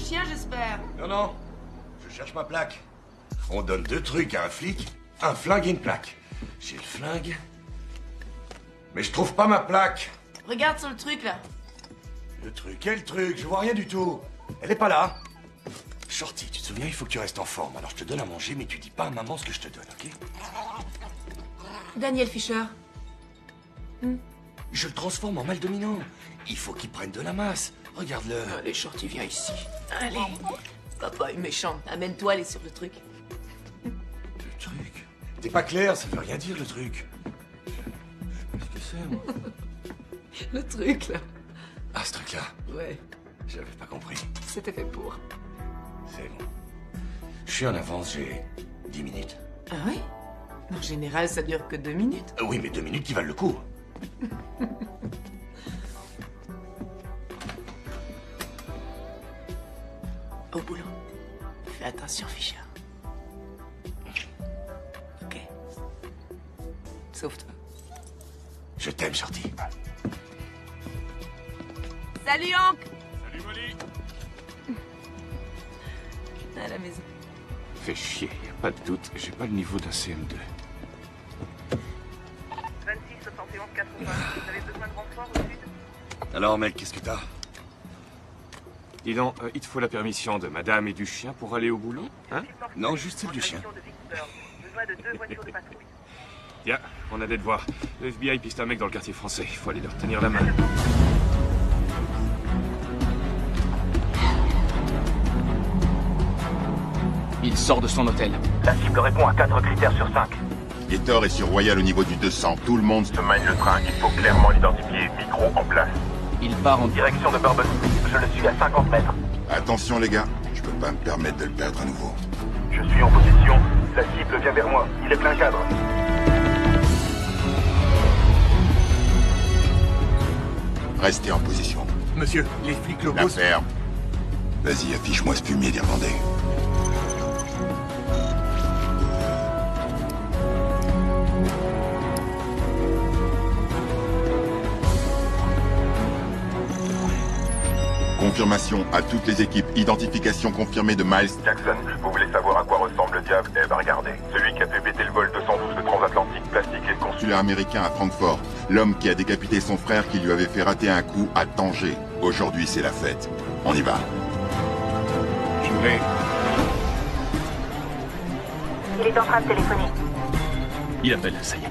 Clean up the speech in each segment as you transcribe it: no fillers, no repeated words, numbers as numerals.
chien, j'espère. Non, non. Je cherche ma plaque. On donne 2 trucs à un flic, un flingue et une plaque. J'ai le flingue. Mais je trouve pas ma plaque. Regarde sur le truc, là. Le truc, quel truc? Je vois rien du tout. Elle est pas là. Shorty, tu te souviens, il faut que tu restes en forme. Alors je te donne à manger, mais tu dis pas à maman ce que je te donne, ok? Daniel Fisher. Je le transforme en mâle dominant. Il faut qu'il prenne de la masse. Regarde-le. Allez, Shorty, viens ici. Allez. Papa est méchant. Amène-toi, aller sur le truc. Le truc? T'es pas clair, ça veut rien dire, le truc. Qu'est-ce que c'est, moi? Le truc, là. Ah, ce truc-là. Ouais, J'avais pas compris. c'était fait pour. C'est bon. Je suis en avance, j'ai 10 minutes. Ah oui? En général, ça dure que 2 minutes. Oui, mais 2 minutes qui valent le coup. Au boulot. Fais attention, Fisher. Ok. Sauve-toi. Je t'aime, Shorty. Salut, Hank! Salut, Molly. À la maison. Fais chier, y a pas de doute, j'ai pas le niveau d'un CM2. 26 71 80. Vous avez besoin de renfort au sud? Alors, mec, qu'est-ce que t'as? Dis donc, il te faut la permission de madame et du chien pour aller au boulot, hein? Non, juste celle du chien. Besoin de 2 voitures de patrouille. Tiens, on a des devoirs. Le FBI piste un mec dans le quartier français, il faut aller leur tenir la main. Il sort de son hôtel. La cible répond à 4 critères sur 5. Gator est sur Royal au niveau du 200. Tout le monde Se mène le train, il faut clairement l'identifier. Micro en place. Il part en Direction de Bourbon. Je le suis à 50 mètres. Attention les gars, je peux pas me permettre de le perdre à nouveau. Je suis en position. La cible vient vers moi. Il est plein cadre. Restez en position. Monsieur, les flics locaux... L'affaire. Vas-y, affiche-moi ce fumier d'Irlandais. Confirmation à toutes les équipes. Identification confirmée de Miles. Jackson, vous voulez savoir à quoi ressemble le diable? Eh ben regardez. Celui qui a fait péter le vol 212 de transatlantique plastique et le consul. Consulat américain à Francfort. L'homme qui a décapité son frère qui lui avait fait rater un coup à Tanger. Aujourd'hui, c'est la fête. On y va. Je voulais... Il est en train de téléphoner. Il appelle, ça y est.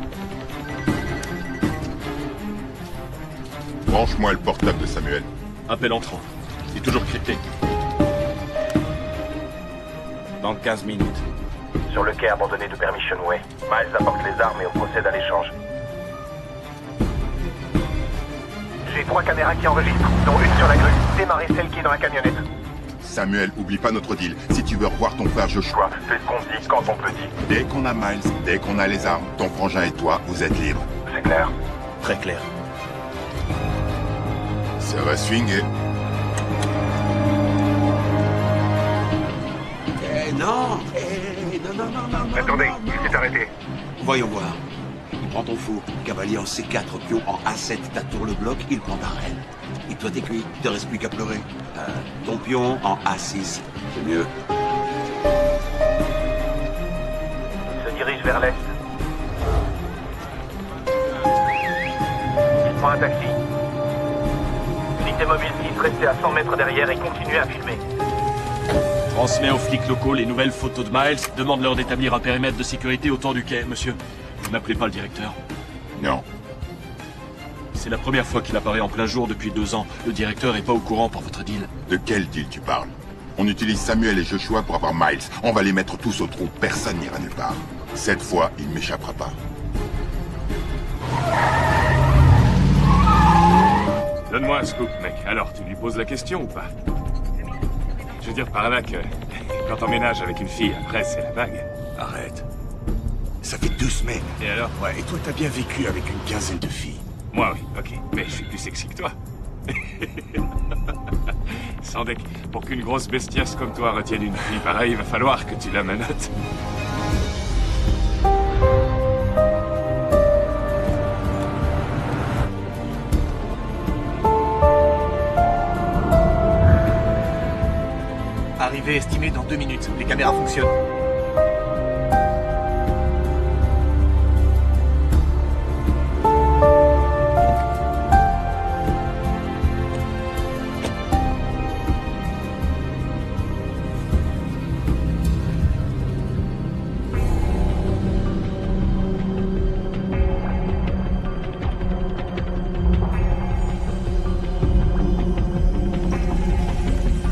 Branche-moi le portable de Samuel. Appel entrant. C'est toujours crypté. Dans 15 minutes. Sur le quai abandonné de Permission Way. Miles apporte les armes et on procède à l'échange. J'ai 3 caméras qui enregistrent, dont une sur la grue. Démarrez celle qui est dans la camionnette. Samuel, oublie pas notre deal. Si tu veux revoir ton frère Joshua, Fais ce qu'on dit quand on peut dire. dès qu'on a Miles, dès qu'on a les armes, ton frangin et toi, vous êtes libres. C'est clair. Très clair. Ça va swinguer. Non, non. Attendez, il s'est arrêté. Voyons voir. Il prend ton fou. Cavalier en C4, pion en A7, t'attours le bloc, il prend ta reine. Et toi t'es cuit, te reste plus qu'à pleurer. Ton pion en A6, c'est mieux. Il se dirige vers l'est. Il prend un taxi. Unité mobile 6, restez à 100 mètres derrière et continuez à filmer. Transmet aux flics locaux les nouvelles photos de Miles. Demande-leur d'établir un périmètre de sécurité autour du quai, monsieur. Vous n'appelez pas le directeur. Non. C'est la première fois qu'il apparaît en plein jour depuis 2 ans. Le directeur est pas au courant pour votre deal. De quel deal tu parles? On utilise Samuel et Joshua pour avoir Miles. On va les mettre tous au trou. Personne n'ira nulle part. Cette fois, il m'échappera pas. Donne-moi un scoop, mec. Alors, tu lui poses la question ou pas? Je veux dire par là que... Quand on ménage avec une fille, après, c'est la bague. Arrête. Ça fait 2 semaines. Et alors? Ouais, et toi, t'as bien vécu avec une quinzaine de filles. Moi, oui, ok. Mais je suis plus sexy que toi. Sans deck, pour qu'une grosse bestiace comme toi retienne une fille pareille, il va falloir que tu la menottes. Arrivée estimée dans 2 minutes. Les caméras fonctionnent.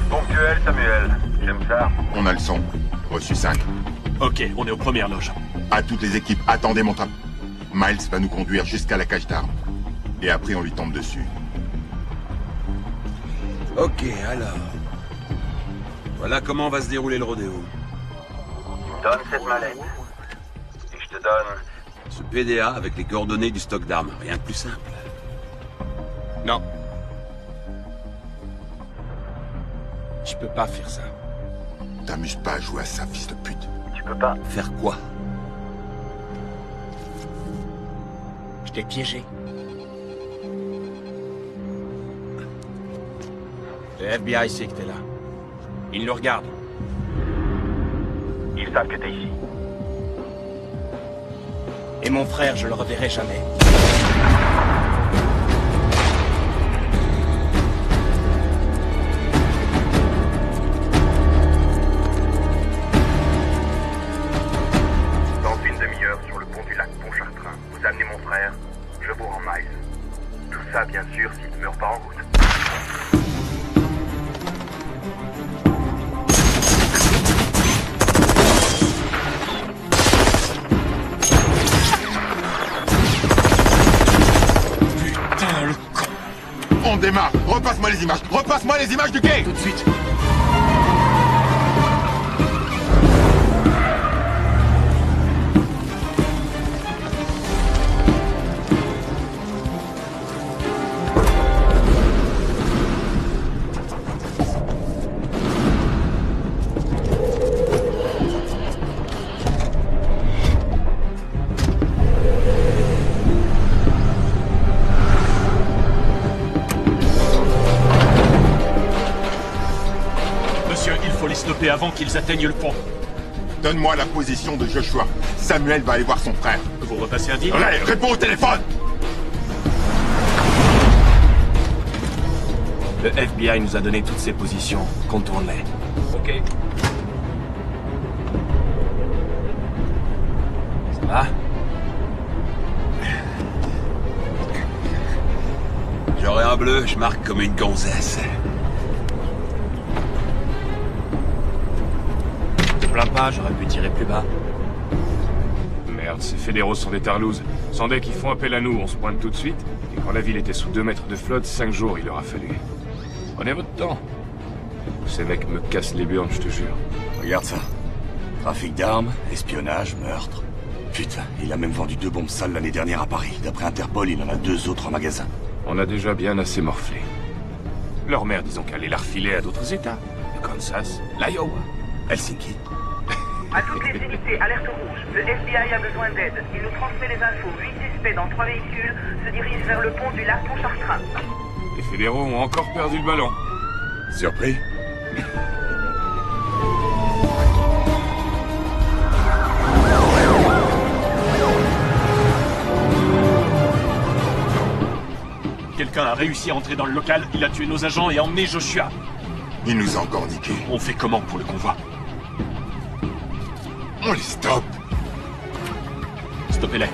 Ponctuel, Samuel. J'aime ça. On a le son. Reçu 5. Ok, on est aux premières loges. À toutes les équipes, attendez mon train. Miles va nous conduire jusqu'à la cage d'armes. Et après, on lui tombe dessus. Ok, alors... Voilà comment va se dérouler le rodéo. Donne cette mallette. Et je te donne... Ce PDA avec les coordonnées du stock d'armes. Rien de plus simple. Non. Je peux pas faire ça. T'amuses pas à jouer à ça, fils de pute. Tu peux pas. Faire quoi? Je t'ai piégé. Le FBI sait que t'es là. Ils nous regardent. Ils savent que t'es ici. Et mon frère, je le reverrai jamais. Dans une demi-heure, sur le pont du lac Pontchartrain, vous amenez mon frère, je vous rends Miles. Tout ça, bien sûr, s'il ne meurt pas en route. Putain, le con. On démarre. Repasse-moi les images. Repasse-moi les images du quai. Tout de suite. Monsieur, il faut les stopper avant qu'ils atteignent le pont. Donne-moi la position de Joshua. Samuel va aller voir son frère. Vous repassez un deal? Ray, réponds au téléphone. Le FBI nous a donné toutes ces positions. Contourne-les. Ok. Ça va? J'aurai un bleu, je marque comme une gonzesse. Je te plains pas, j'aurais pu tirer plus bas. Merde, ces fédéraux sont des tarlouses. Sans dès qu'ils font appel à nous, on se pointe tout de suite. Et quand la ville était sous 2 mètres de flotte, 5 jours il leur a fallu. Prenez votre temps. Ces mecs me cassent les burnes, je te jure. Regarde ça. Trafic d'armes, espionnage, meurtre. Putain, il a même vendu 2 bombes sales l'année dernière à Paris. D'après Interpol, il en a 2 autres en magasin. On a déjà bien assez morflé. Leur mère, disons qu'elle allait la refiler à d'autres états. Le Kansas, l'Iowa, Helsinki. À toutes les unités, alerte rouge. Le FBI a besoin d'aide. Il nous transmet les infos. 8 suspects dans 3 véhicules se dirigent vers le pont du lac Pontchartrain. Les fédéraux ont encore perdu le ballon. Surpris? Quelqu'un a réussi à entrer dans le local, il a tué nos agents et emmené Joshua. Il nous a encore niqué. On fait comment pour le convoi? On les stoppe. Stoppez-les.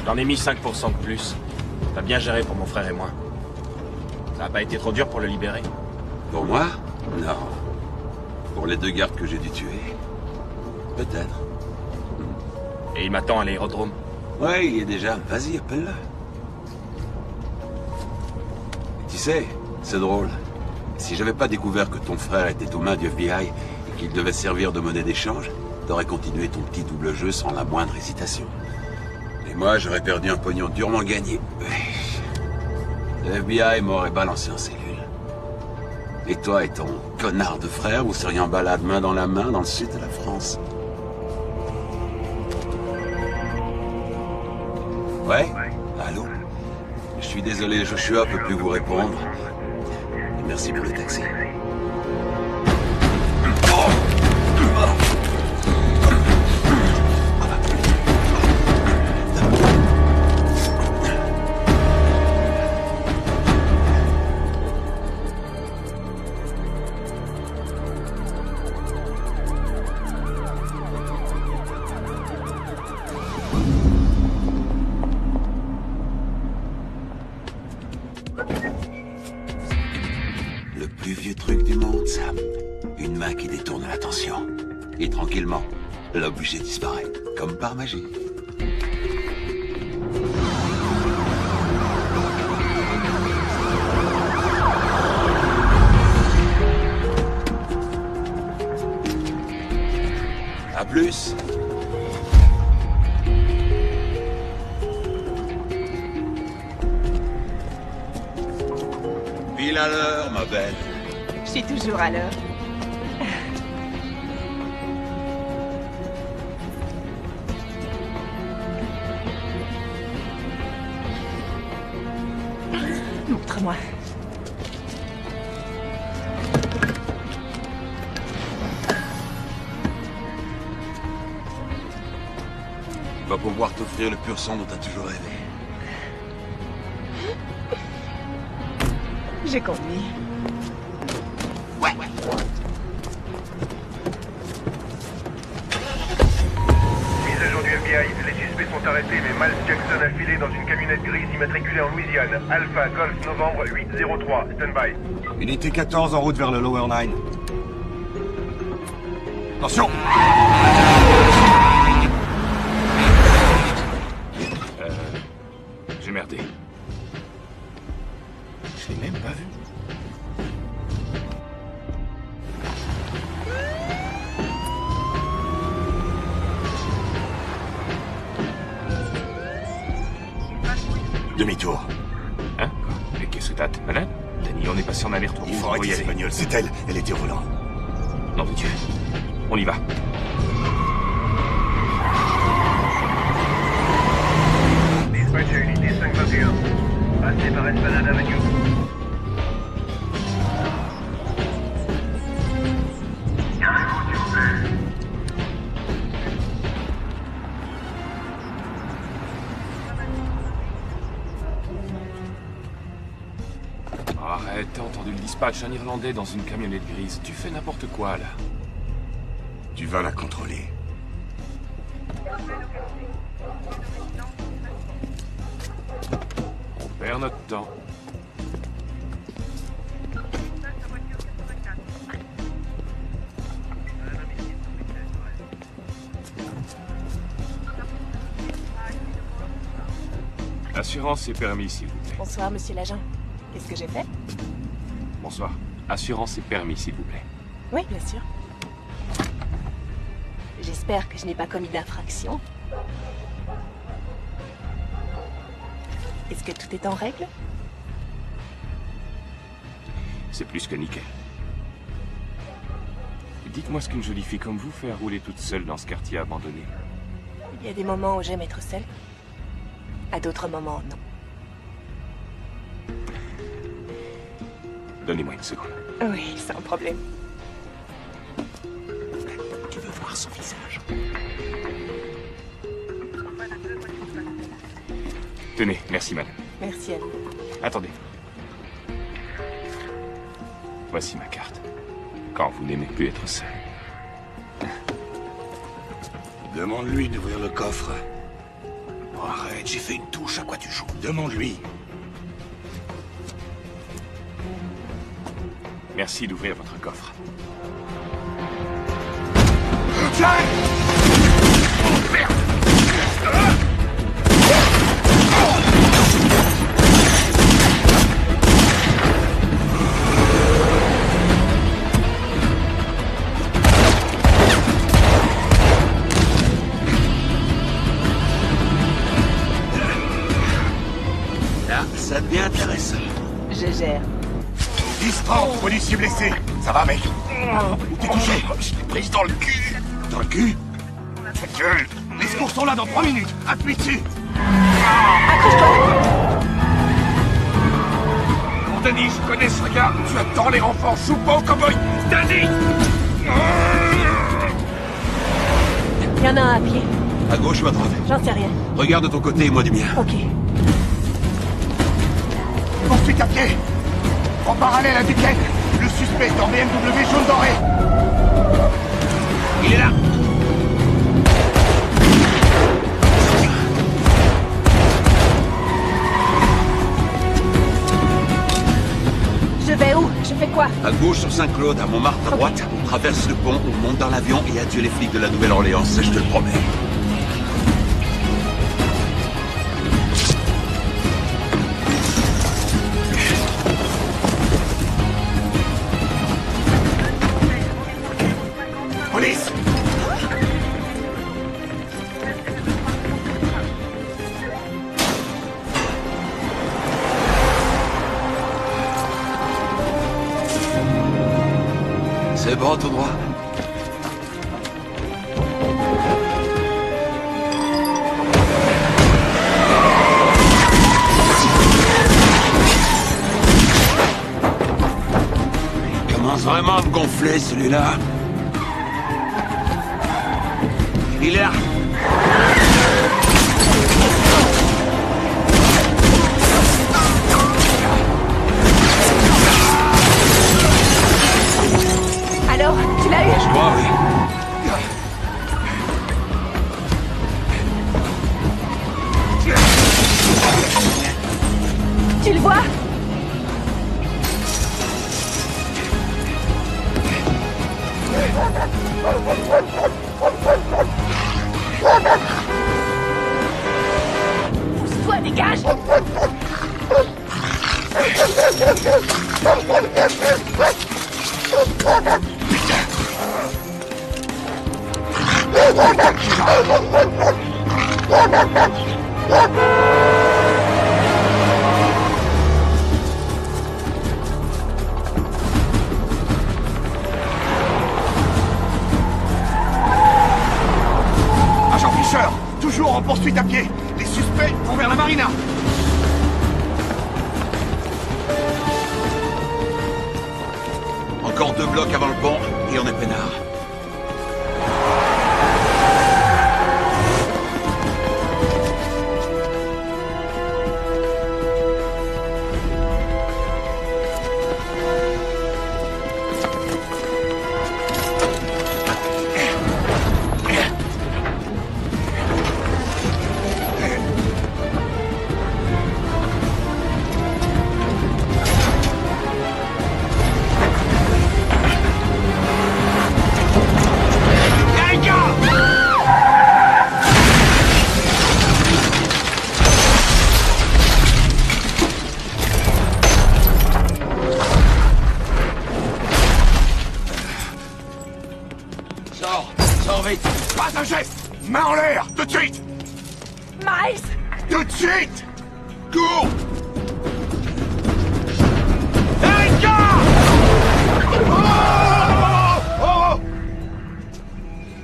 J'en ai mis 5% de plus. T'as bien géré pour mon frère et moi. Ça a pas été trop dur pour le libérer? Pour moi? Non. Pour les 2 gardes que j'ai dû tuer? Peut-être. Et il m'attend à l'aérodrome. Ouais, il y est déjà. Vas-y, appelle-le. Tu sais, c'est drôle. Si j'avais pas découvert que ton frère était aux mains du FBI et qu'il devait servir de monnaie d'échange, t'aurais continué ton petit double jeu sans la moindre hésitation. Et moi, j'aurais perdu un pognon durement gagné. Le FBI m'aurait balancé en cellule. Et toi et ton connard de frère, vous seriez en balade main dans la main dans le sud de la France. Ouais? Allô? Je suis désolé, Joshua peut plus vous répondre. Et merci pour le taxi. Le plus vieux truc du monde, Sam. Une main qui détourne l'attention. Et tranquillement, l'objet disparaît. Comme par magie. À plus. Pile à l'heure, ma belle. Je suis toujours à l'heure. Montre-moi. Va pouvoir t'offrir le pur sang dont t'as toujours rêvé. J'ai conduit. Ouais. Mise à jour du FBI, les suspects sont arrêtés, mais Miles Jackson a filé dans une camionnette grise immatriculée en Louisiane. Alpha Golf Novembre 803, stand-by. Unité 14 en route vers le Lower Nine. Attention! J'ai merdé. Je l'ai même pas vu. Demi-tour. Hein? Mais qu'est-ce que t'as? T'es malade? Danny, on est passé en aller-retour. Il faut arrêter cette bagnole, c'est elle. Elle était au volant. Non, de Dieu. On y va. Dispatch à unité 521. Passez par Esplanade Avenue. Arrête, t'as entendu le dispatch, un Irlandais dans une camionnette grise. Tu fais n'importe quoi, là. Tu vas la contrôler. On perd notre temps. Assurance et permis, s'il vous plaît. Bonsoir, monsieur l'agent. Qu'est-ce que j'ai fait? Bonsoir. Assurance et permis, s'il vous plaît. Oui, bien sûr. J'espère que je n'ai pas commis d'infraction. Est-ce que tout est en règle? C'est plus que nickel. Dites-moi ce qu'une jolie fille comme vous fait à rouler toute seule dans ce quartier abandonné. Il y a des moments où j'aime être seule. À d'autres moments, non. Donnez-moi une seconde. Oui, sans problème. Tu veux voir son visage? Tenez, merci madame. Merci à vous. Attendez. Voici ma carte. Quand vous n'aimez plus être seul. Demande-lui d'ouvrir le coffre. Oh, arrête, j'ai fait une touche, à quoi tu joues? Demande-lui. Merci d'ouvrir votre coffre. Là, ça devient intéressant. Je gère. 10-30, policier blessé. Ça va, mec? Où t'es touché? Je l'ai prise dans le cul. Dans le cul? Ta gueule. Les secours sont là dans 3 minutes. Appuie dessus. Accroche-toi. Denis, je connais ce regard. Tu attends les renforts, joue pas au cowboy. Denis! Il y en a un à pied. À gauche ou à droite? J'en sais rien. Regarde de ton côté et moi du mien. Ok. Poursuite à pied. En parallèle à Duquesne. Le suspect est en BMW jaune doré. Il est là! Je vais où? Je fais quoi? À gauche sur Saint-Claude, à Montmartre à droite, on traverse le pont, on monte dans l'avion et adieu les flics de la Nouvelle-Orléans, ça je te le promets. Police! C'est bon, tout droit. Il commence vraiment à me gonfler, celui-là. Il est là. Alors, tu l'as eu? Je crois, oui. Tu le vois? Pousse-toi, dégage! Agent Fisher, toujours en poursuite à pied. Les suspects vont vers la marina. Encore 2 blocs avant le pont et on est peinard. Sors vite. Pas un geste. Main en l'air. Tout de suite. Miles! Tout de suite. Cours.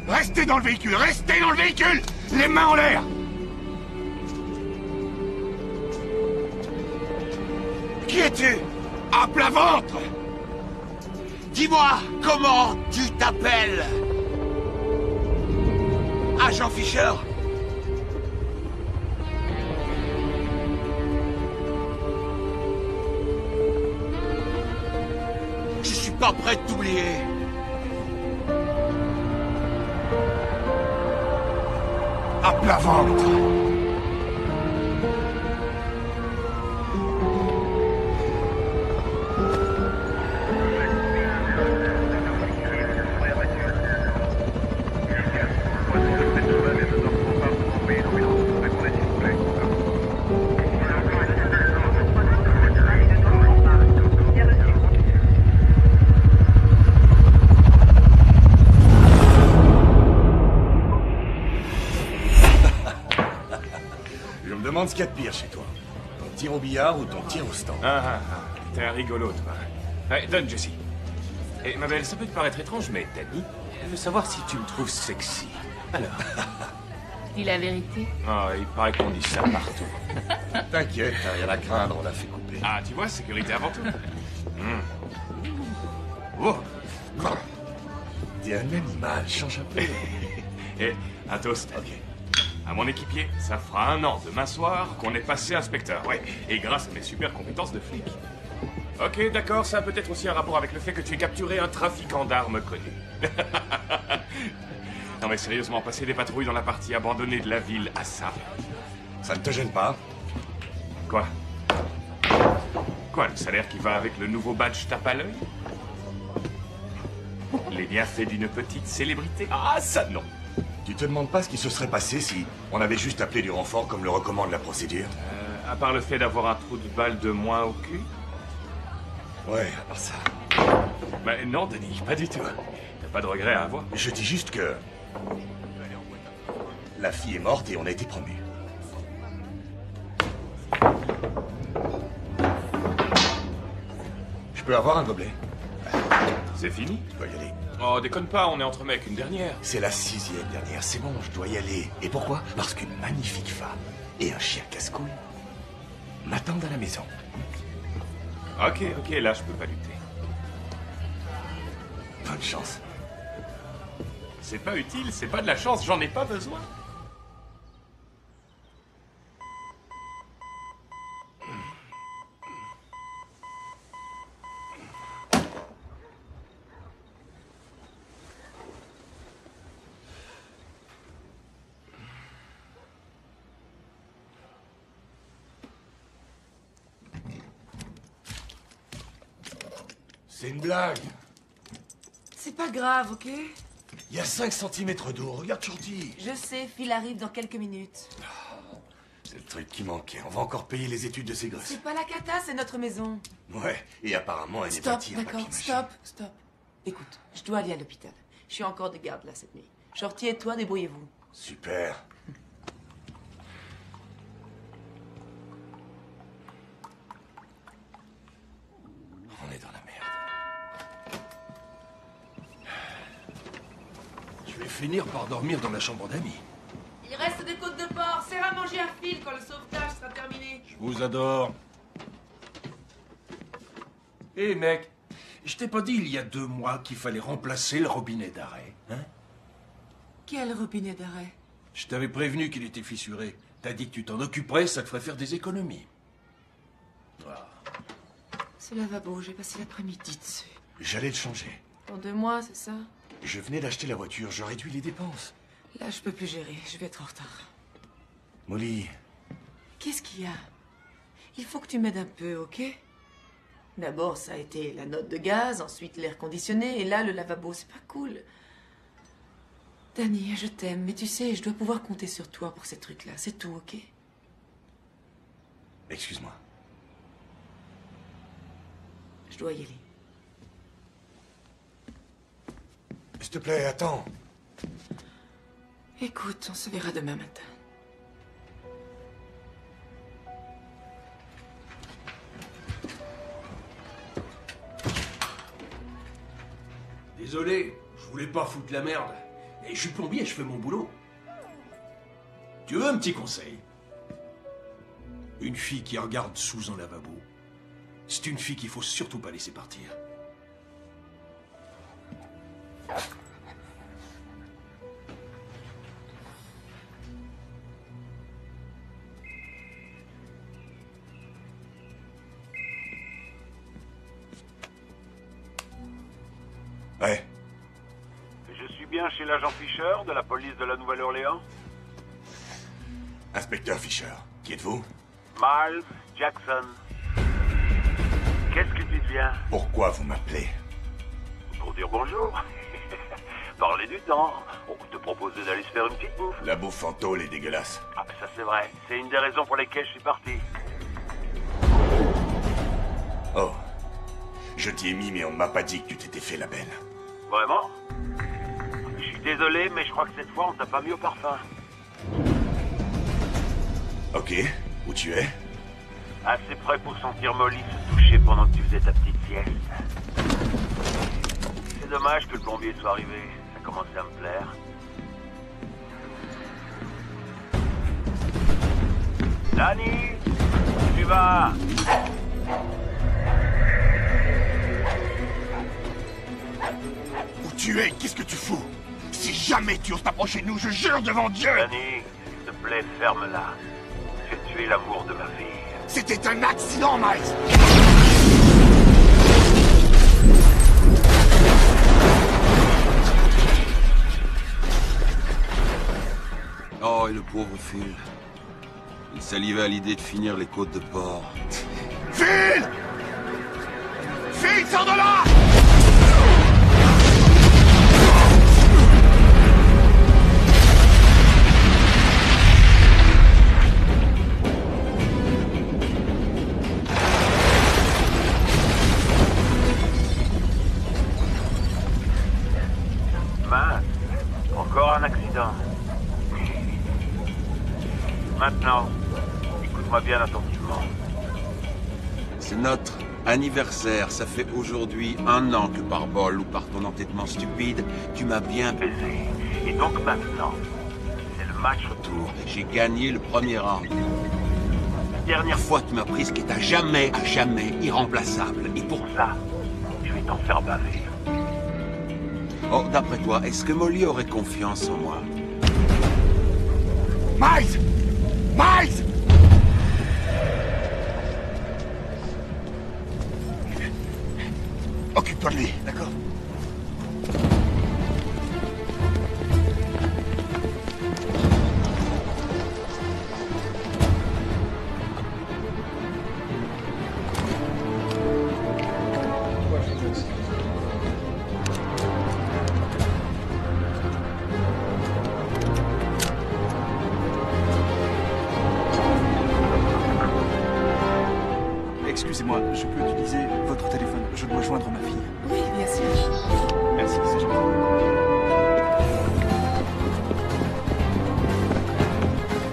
Restez dans le véhicule. Restez dans le véhicule. Les mains en l'air. Qui es-tu? À plat ventre. Dis-moi, comment tu t'appelles? Agent Fisher? Je suis pas prêt de t'oublier. À plat ventre. Je me demande ce qu'il y a de pire chez toi. Ton tir au billard ou ton tir au stand. T'es un rigolo, toi. Ouais, donne, Jesse. Et ma belle, ça peut te paraître étrange, mais Danny, elle veut savoir si tu me trouves sexy. Alors, Dis la vérité. Ah, il paraît qu'on dit ça partout. T'inquiète, t'as rien à craindre, on l'a fait couper. Ah, tu vois, sécurité avant tout. Oh. T'es un animal, change un peu. Et un toast. Ok. À mon équipier, ça fera 1 an demain soir qu'on est passé inspecteur. Ouais, et grâce à mes super compétences de flic. Ok, d'accord, ça a peut-être aussi un rapport avec le fait que tu aies capturé un trafiquant d'armes connu. Non mais sérieusement, passer des patrouilles dans la partie abandonnée de la ville à ça... Ça ne te gêne pas? Quoi? Quoi, le salaire qui va avec le nouveau badge tape à l'œil? Les bienfaits d'une petite célébrité? Ah, ça non! Tu te demandes pas ce qui se serait passé si on avait juste appelé du renfort comme le recommande la procédure? À part le fait d'avoir un trou de balle de moins au cul? Ouais, à part ça. Bah non, Denis, pas du tout. T'as pas de regrets à avoir? Je dis juste que... la fille est morte et on a été promus. Je peux avoir un gobelet? C'est fini? Je dois y aller. Oh, déconne pas, on est entre mecs, une dernière. C'est la 6e dernière, c'est bon, je dois y aller. Et pourquoi? Parce qu'une magnifique femme et un chien casse-couille m'attendent à la maison. Ok, là je peux pas lutter. Bonne chance. C'est pas utile, c'est pas de la chance, j'en ai pas besoin. C'est une blague. C'est pas grave, ok? Il y a 5 cm d'eau, regarde Shorty. Je sais, Phil arrive dans quelques minutes. C'est le truc qui manquait, on va encore payer les études de ses gosses. C'est pas la cata, c'est notre maison. Ouais, et apparemment elle est Stop, bâtie en d'accord, papier-mâché. stop. Écoute, je dois aller à l'hôpital. Je suis encore de garde là cette nuit. Shorty et toi, débrouillez-vous. Super. On est dans la merde. Je vais finir par dormir dans la chambre d'amis. Il reste des côtes de porc. Serre à manger à Phil quand le sauvetage sera terminé. Je vous adore. Hé mec, je t'ai pas dit il y a 2 mois qu'il fallait remplacer le robinet d'arrêt, hein? Quel robinet d'arrêt? Je t'avais prévenu qu'il était fissuré. T'as dit que tu t'en occuperais, ça te ferait faire des économies. Ah. Ce lavabo, j'ai passé l'après-midi dessus. J'allais le changer. Dans 2 mois, c'est ça? Je venais d'acheter la voiture, je réduis les dépenses. Là, je peux plus gérer. Je vais être en retard. Molly, Qu'est-ce qu'il y a? Il faut que tu m'aides un peu, ok? D'abord, ça a été la note de gaz, ensuite l'air conditionné, et là, le lavabo, c'est pas cool. Danny, je t'aime, mais tu sais, je dois pouvoir compter sur toi pour ces trucs-là. C'est tout, ok? excuse-moi. Je dois y aller. S'il te plaît, attends. Écoute, on se verra demain matin. Désolé, je voulais pas foutre la merde. Et je suis plombier, je fais mon boulot. Tu veux un petit conseil? Une fille qui regarde sous un lavabo, c'est une fille qu'il faut surtout pas laisser partir. Ouais. Je suis bien chez l'agent Fisher de la police de la Nouvelle-Orléans? Inspecteur Fisher, qui êtes-vous? Miles Jackson. Qu'est-ce que tu deviens? Pourquoi vous m'appelez? Pour dire bonjour. Parler du temps. On te proposait d'aller se faire une petite bouffe. La bouffe en tôle est dégueulasse. Ah, ça c'est vrai. C'est une des raisons pour lesquelles je suis parti. Oh. Je t'y ai mis, mais on ne m'a pas dit que tu t'étais fait la belle. Vraiment? Je suis désolé, mais je crois que cette fois, on t'a pas mis au parfum. Ok. Où tu es? Assez près pour sentir Molly se toucher pendant que tu faisais ta petite sieste. C'est dommage que le plombier soit arrivé. Ça commençait à me plaire. Danny, tu vas? Où tu es? Qu'est-ce que tu fous? Si jamais tu oses t'approcher de nous, je jure devant Dieu! Danny, s'il te plaît, ferme-la. Tu as tué l'amour de ma vie. C'était un accident, Miles! Oh, et le pauvre Phil. Il salivait à l'idée de finir les côtes de porc. Phil! Phil, sors de là! Mince, encore un accident. Maintenant, écoute-moi bien attentivement. C'est notre anniversaire. Ça fait aujourd'hui 1 an que par bol ou par ton entêtement stupide, tu m'as bien baisé. Et donc maintenant, c'est le match retour. J'ai gagné le premier round. La dernière fois, tu m'as pris ce qui est à jamais irremplaçable. Et pour ça, je vais t'en faire baver. Oh, d'après toi, est-ce que Molly aurait confiance en moi? Miles! Miles! Occupe-toi de lui, d'accord? Excusez-moi, je peux utiliser votre téléphone. Je dois joindre ma fille. Oui, bien sûr. Merci, c'est gentil.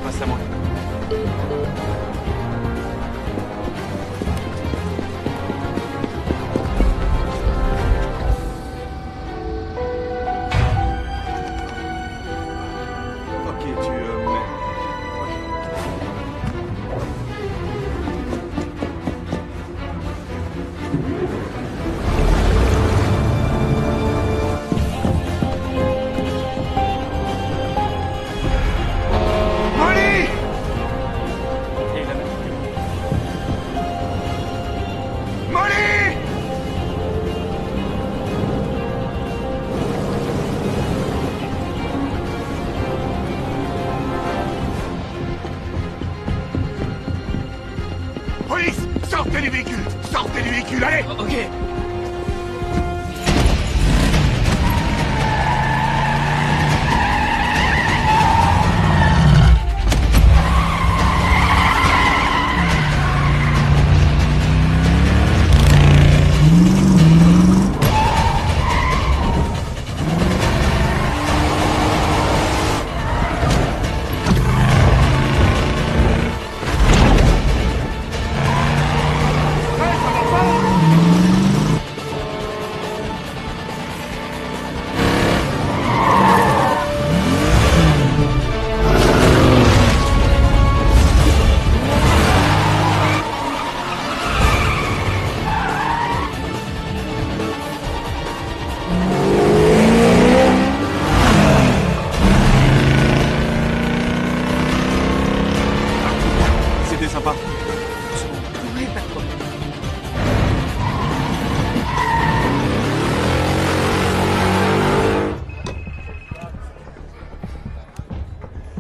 Passe à moi. Ok, tu Police! Sortez du véhicule! Sortez du véhicule, allez! Ok. C'était sympa. Oui, pas de problème.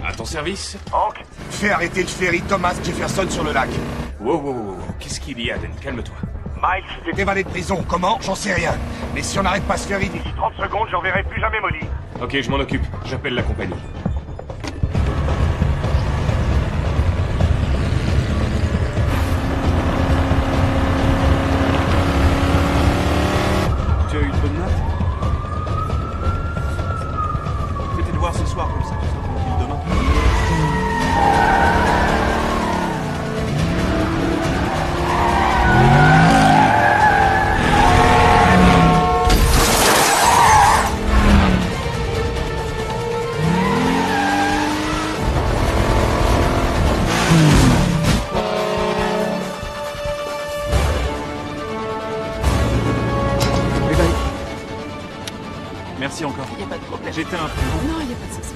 À ton service? Hank? Fais arrêter le ferry Thomas Jefferson sur le lac. Wow. Qu'est-ce qu'il y a, Dan? Calme-toi. Miles, T'es évadé de prison, comment? J'en sais rien. Mais si on n'arrête pas ce ferry d'ici 30 secondes, j'en verrai plus jamais Molly. Ok, je m'en occupe. J'appelle la compagnie. Tu as eu de bonnes notes? Fais-les devoirs ce soir, comme ça tu seras tranquille demain. J'étais un peu... Non, il n'y a pas de souci.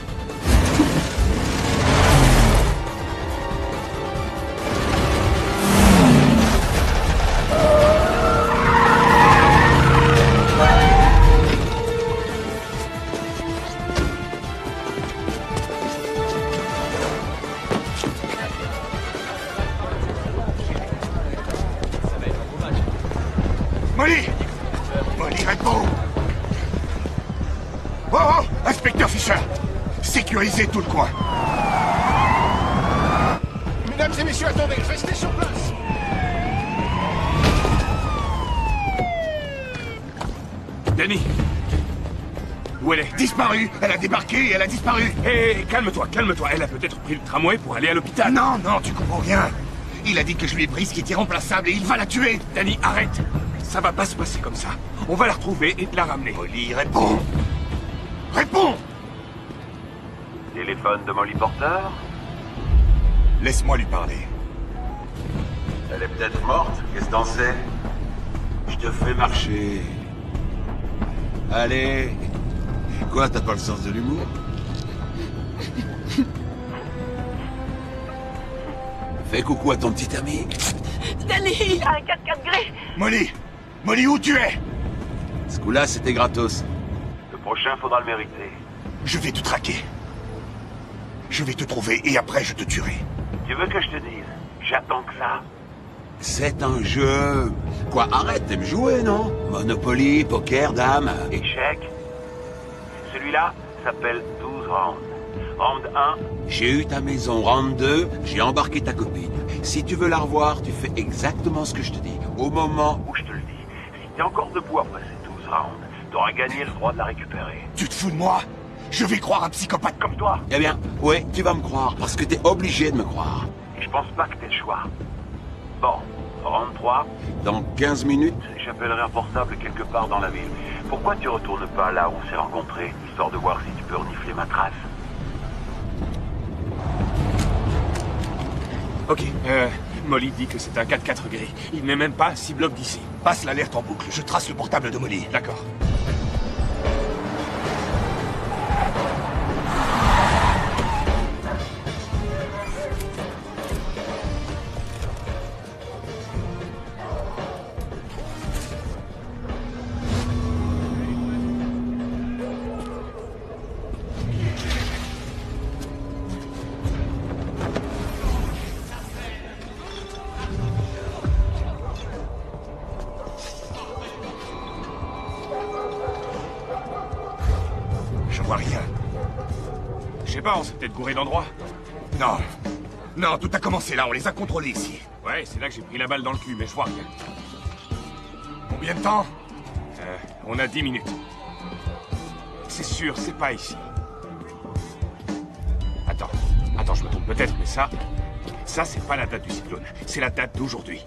Molly! Molly, réponds! Oh, oh! Inspecteur Fisher! Sécurisez tout le coin! Mesdames et messieurs, attendez, restez sur place. Danny! Où elle est? Disparue! Elle a débarqué et elle a disparu! Hé, calme-toi, calme-toi. Elle a peut-être pris le tramway pour aller à l'hôpital. Non, non, tu comprends rien! Il a dit que je lui ai pris ce qui est irremplaçable et il va la tuer! Danny, arrête! Ça va pas se passer comme ça. On va la retrouver et te la ramener. Molly, réponds! Réponds! Téléphone de Molly Porter? Laisse-moi lui parler. Elle est peut-être morte, qu'est-ce que t'en sais? Je te fais marcher. Allez. Quoi, t'as pas le sens de l'humour? Fais coucou à ton petit ami. Danny! Un 4x4 gris. Molly! Molly, où tu es? Ce coup-là, c'était gratos. Le prochain faudra le mériter. Je vais te traquer. Je vais te trouver et après je te tuerai. Tu veux que je te dise? J'attends que ça. C'est un jeu. Quoi, arrête, t'aimes jouer, non? Monopoly, poker, dame. Échec. Celui-là s'appelle 12 rounds. Round 1. J'ai eu ta maison. Round 2, j'ai embarqué ta copine. Si tu veux la revoir, tu fais exactement ce que je te dis. Au moment Où je te le dis. Si t'es encore debout après ces 12 rounds, t'auras gagné le droit de la récupérer. Tu te fous de moi? Je vais croire un psychopathe Comme toi. Eh bien, ouais, tu vas me croire, parce que t'es obligé de me croire. Et je pense pas que t'aies le choix. Bon, round 3. Dans 15 minutes, J'appellerai un portable quelque part dans la ville. Pourquoi tu retournes pas là où on s'est rencontrés, histoire de voir si tu peux renifler ma trace? Ok, Molly dit que c'est un 4x4 gris. Il n'est même pas à 6 blocs d'ici. Passe l'alerte en boucle. Je trace le portable de Molly. D'accord. Je vois rien. Je sais pas, on s'est peut-être gouré d'endroit. Non. Non, tout a commencé là. On les a contrôlés ici. Ouais, c'est là que j'ai pris la balle dans le cul, mais je vois rien. Combien de temps? On a 10 minutes. C'est sûr, c'est pas ici. Attends, je me trompe peut-être, mais ça c'est pas la date du cyclone. C'est la date d'aujourd'hui.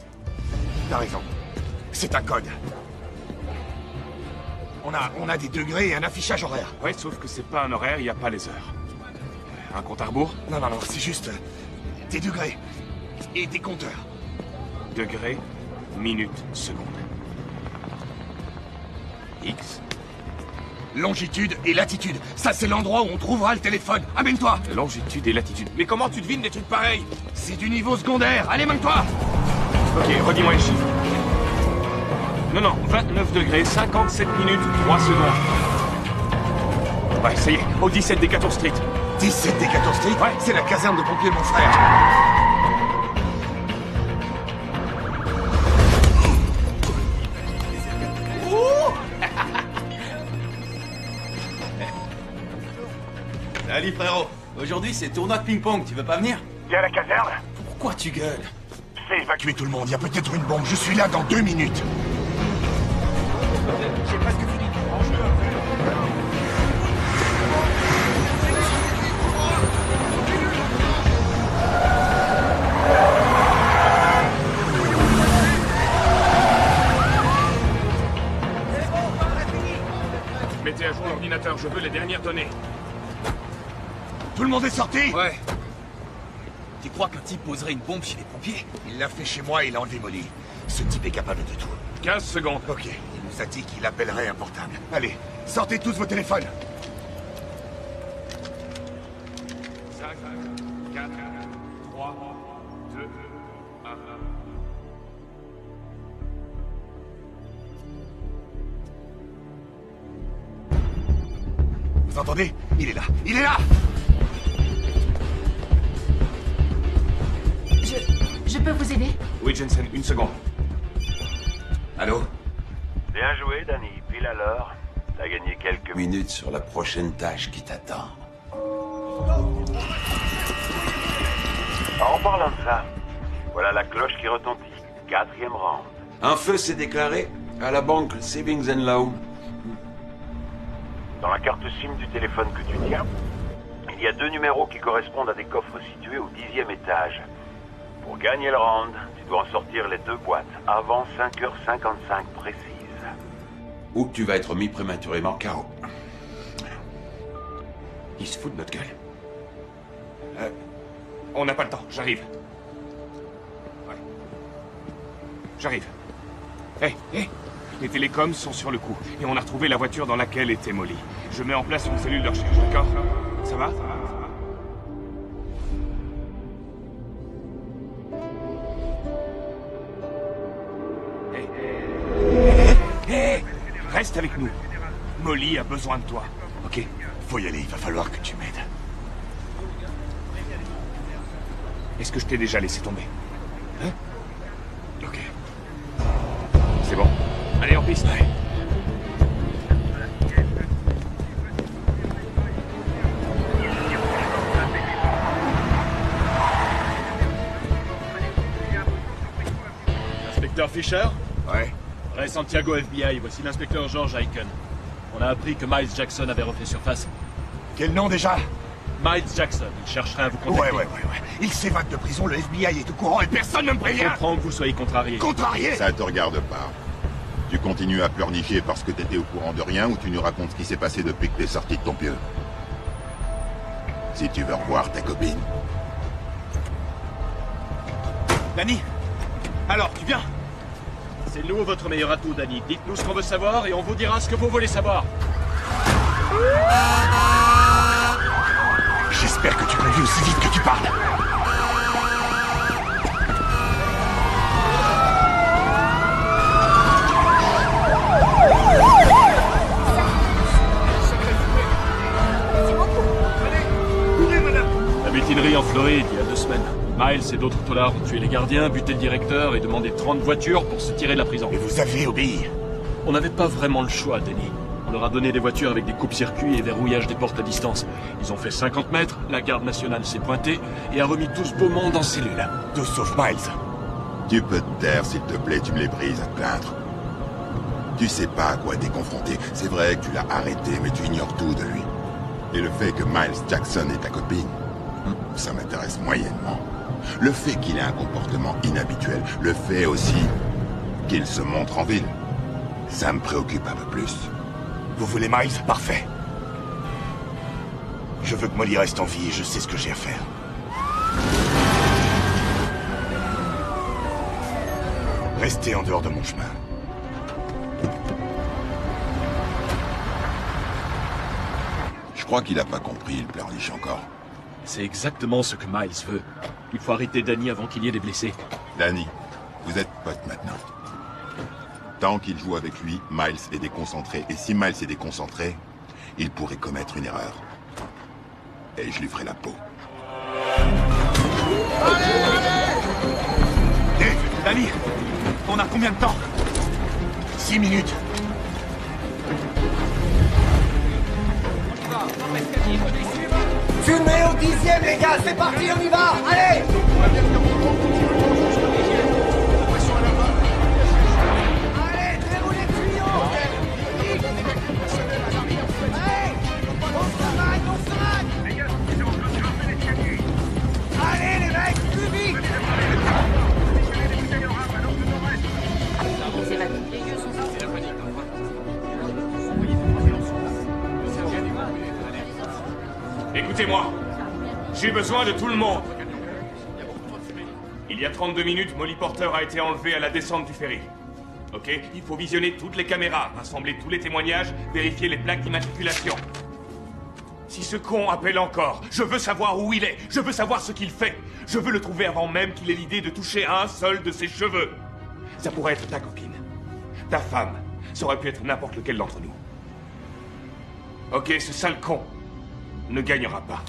T'as raison. C'est un code. On a des degrés et un affichage horaire. Ouais, sauf que c'est pas un horaire, y a pas les heures. Un compte à rebours? Non, c'est juste des degrés et des compteurs. Degrés, minutes, secondes. X. Longitude et latitude. Ça, c'est l'endroit où on trouvera le téléphone. Amène-toi. Longitude et latitude. Mais comment tu devines des trucs pareils? C'est du niveau secondaire. Allez, mène-toi. Ok, redis-moi les chiffres. Non, 29 degrés, 57 minutes, 3 secondes. Ouais, ça y est, au 17 des 14 Street. 17 des 14 Street? Ouais. C'est la caserne de pompiers de mon frère. Salut frérot, aujourd'hui c'est tournoi de ping-pong, tu veux pas venir? Viens à la caserne. Pourquoi tu gueules? Fais évacuer tout le monde, il y a peut-être une bombe. Je suis là dans 2 minutes. J'ai presque fini. Mettez à jour l'ordinateur, je veux les dernières données. Tout le monde est sorti? Ouais. Tu crois qu'un type poserait une bombe chez les pompiers? Il l'a fait chez moi et il a enlevé Molly. Ce type est capable de tout. 15 secondes. Ok, il nous a dit qu'il appellerait un portable. Allez, sortez tous vos téléphones. Vous entendez? Il est là! Il est là! Je peux vous aider? Oui, Jensen, une seconde. Allô? Bien joué, Danny. Pile à l'heure. T'as gagné quelques minutes sur la prochaine tâche qui t'attend. En parlant de ça, voilà la cloche qui retentit. 4e round. Un feu s'est déclaré à la banque Savings and Loan. Dans la carte SIM du téléphone que tu tiens, il y a 2 numéros qui correspondent à des coffres situés au 10e étage. Pour gagner le round, tu dois en sortir les 2 boîtes avant 5h55 précises. Ou tu vas être mis prématurément KO. Il se fout de notre gueule. On n'a pas le temps, j'arrive. Ouais. J'arrive. Hé. Les télécoms sont sur le coup, et on a retrouvé la voiture dans laquelle était Molly. Je mets en place une cellule de recherche, d'accord? Ça va? Hé! Reste avec nous. Molly a besoin de toi, ok? Faut y aller, il va falloir que tu m'aides. Est-ce que je t'ai déjà laissé tomber? Hein? Ok. C'est bon. Allez, en piste. Ouais. Inspecteur Fisher? Ouais. Ray Santiago FBI, voici l'inspecteur George Aiken. On a appris que Miles Jackson avait refait surface. Quel nom déjà? Miles Jackson, il chercherait à vous contacter. Ouais. Il s'évade de prison, le FBI est au courant et personne ne me prévient. Je comprends que vous soyez contrarié. Contrarié? Ça te regarde pas. Tu continues à pleurnicher parce que t'étais au courant de rien ou tu nous racontes ce qui s'est passé depuis que t'es sorti de ton pieu? Si tu veux revoir ta copine. Danny? Alors, tu viens? C'est nous votre meilleur atout, Danny. Dites-nous ce qu'on veut savoir et on vous dira ce que vous voulez savoir. J'espère que tu conduis aussi vite que tu parles. La mutinerie en Floride, il y a 2 semaines. Miles et d'autres tolards ont tué les gardiens, buté le directeur et demandé 30 voitures pour se tirer de la prison. Et vous avez obéi? On n'avait pas vraiment le choix, Danny. On leur a donné des voitures avec des coupes-circuits et verrouillage des portes à distance. Ils ont fait 50 mètres, la garde nationale s'est pointée et a remis tout ce beau monde en cellule. Tous sauf Miles. Tu peux te taire, s'il te plaît, tu me les brises à te plaindre. Tu sais pas à quoi t'es confronté. C'est vrai que tu l'as arrêté, mais tu ignores tout de lui. Et le fait que Miles Jackson est ta copine, ça m'intéresse moyennement. Le fait qu'il ait un comportement inhabituel, le fait aussi qu'il se montre en ville, ça me préoccupe un peu plus. Vous voulez Miles? Parfait. Je veux que Molly reste en vie et je sais ce que j'ai à faire. Restez en dehors de mon chemin. Je crois qu'il a pas compris, il pleurniche encore. C'est exactement ce que Miles veut. Il faut arrêter Danny avant qu'il y ait des blessés. Danny, vous êtes potes maintenant. Tant qu'il joue avec lui, Miles est déconcentré. Et si Miles est déconcentré, il pourrait commettre une erreur. Et je lui ferai la peau. Dave, Danny, on a combien de temps? 6 minutes. Fumez au 10e, les gars, c'est parti, on y va, allez! Allez, déroulez le tuyau! Allez! On se rate! Allez, les mecs, plus vite! Écoutez-moi, j'ai besoin de tout le monde. Il y a 32 minutes, Molly Porter a été enlevée à la descente du ferry. Ok? Il faut visionner toutes les caméras, rassembler tous les témoignages, vérifier les plaques d'immatriculation. Si ce con appelle encore, je veux savoir où il est, je veux savoir ce qu'il fait. Je veux le trouver avant même qu'il ait l'idée de toucher un seul de ses cheveux. Ça pourrait être ta copine, ta femme, ça aurait pu être n'importe lequel d'entre nous. Ok, ce sale con ne gagnera pas.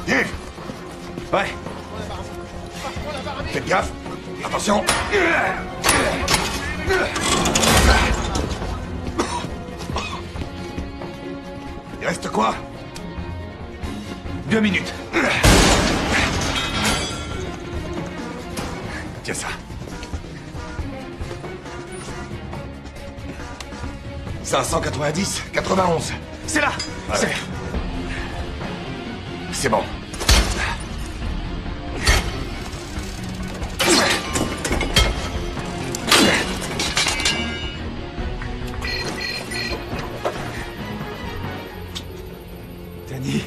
Dave! Ouais. Faites gaffe. Attention. Il reste quoi? 2 minutes. Tiens ça. 590, 91. C'est là. Ouais. C'est bon. Danny.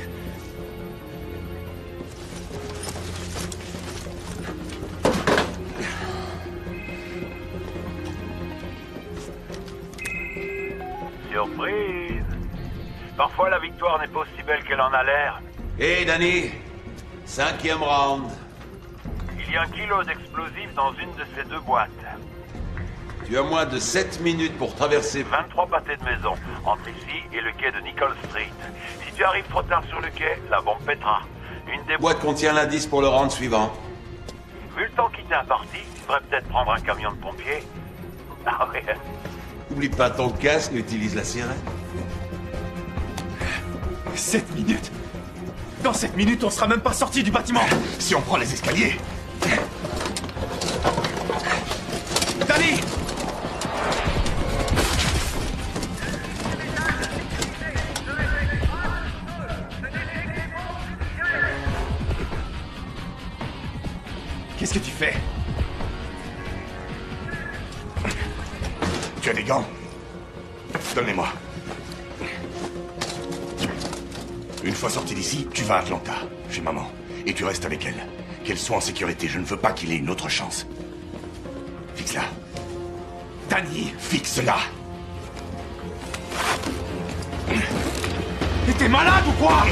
Surprise! Parfois la victoire n'est pas aussi belle qu'elle en a l'air. Hé, Danny. 5e round. Il y a 1 kilo d'explosifs dans une de ces 2 boîtes. Tu as moins de 7 minutes pour traverser 23 pâtés de maison, entre ici et le quai de Nicole Street. Si tu arrives trop tard sur le quai, la bombe pètera. Une des boîte contient l'indice pour le round suivant. Vu le temps qui t'est imparti, tu devrais peut-être prendre un camion de pompiers. Ah ouais. Oublie pas ton casque, utilise la sirène. 7 minutes. Dans 7 minutes, on sera même pas sorti du bâtiment. Si on prend les escaliers. Danny! Qu'est-ce que tu fais? Tu as des gants? Donne-les-moi. Une fois sorti d'ici, tu vas à Atlanta, chez maman. Et tu restes avec elle. Qu'elle soit en sécurité, je ne veux pas qu'il ait une autre chance. Fixe-la. Danny! Fixe-la! Mais t'es malade ou quoi?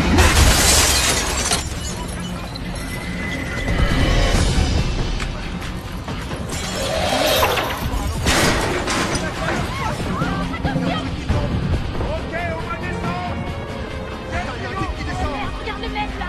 Regarde le mec là.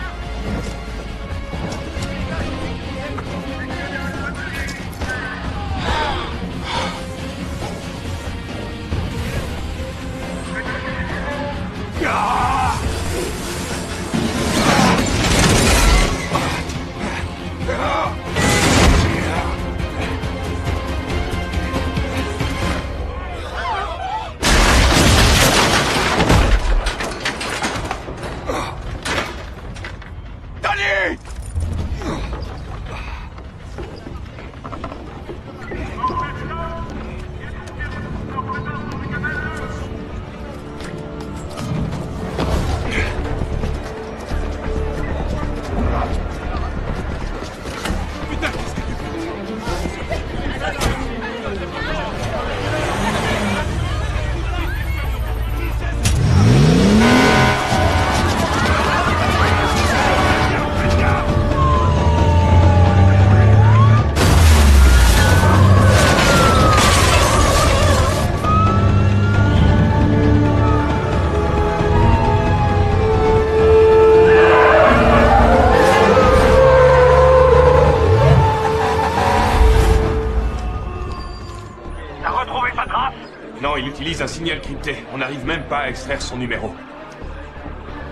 Il utilise un signal crypté. On n'arrive même pas à extraire son numéro.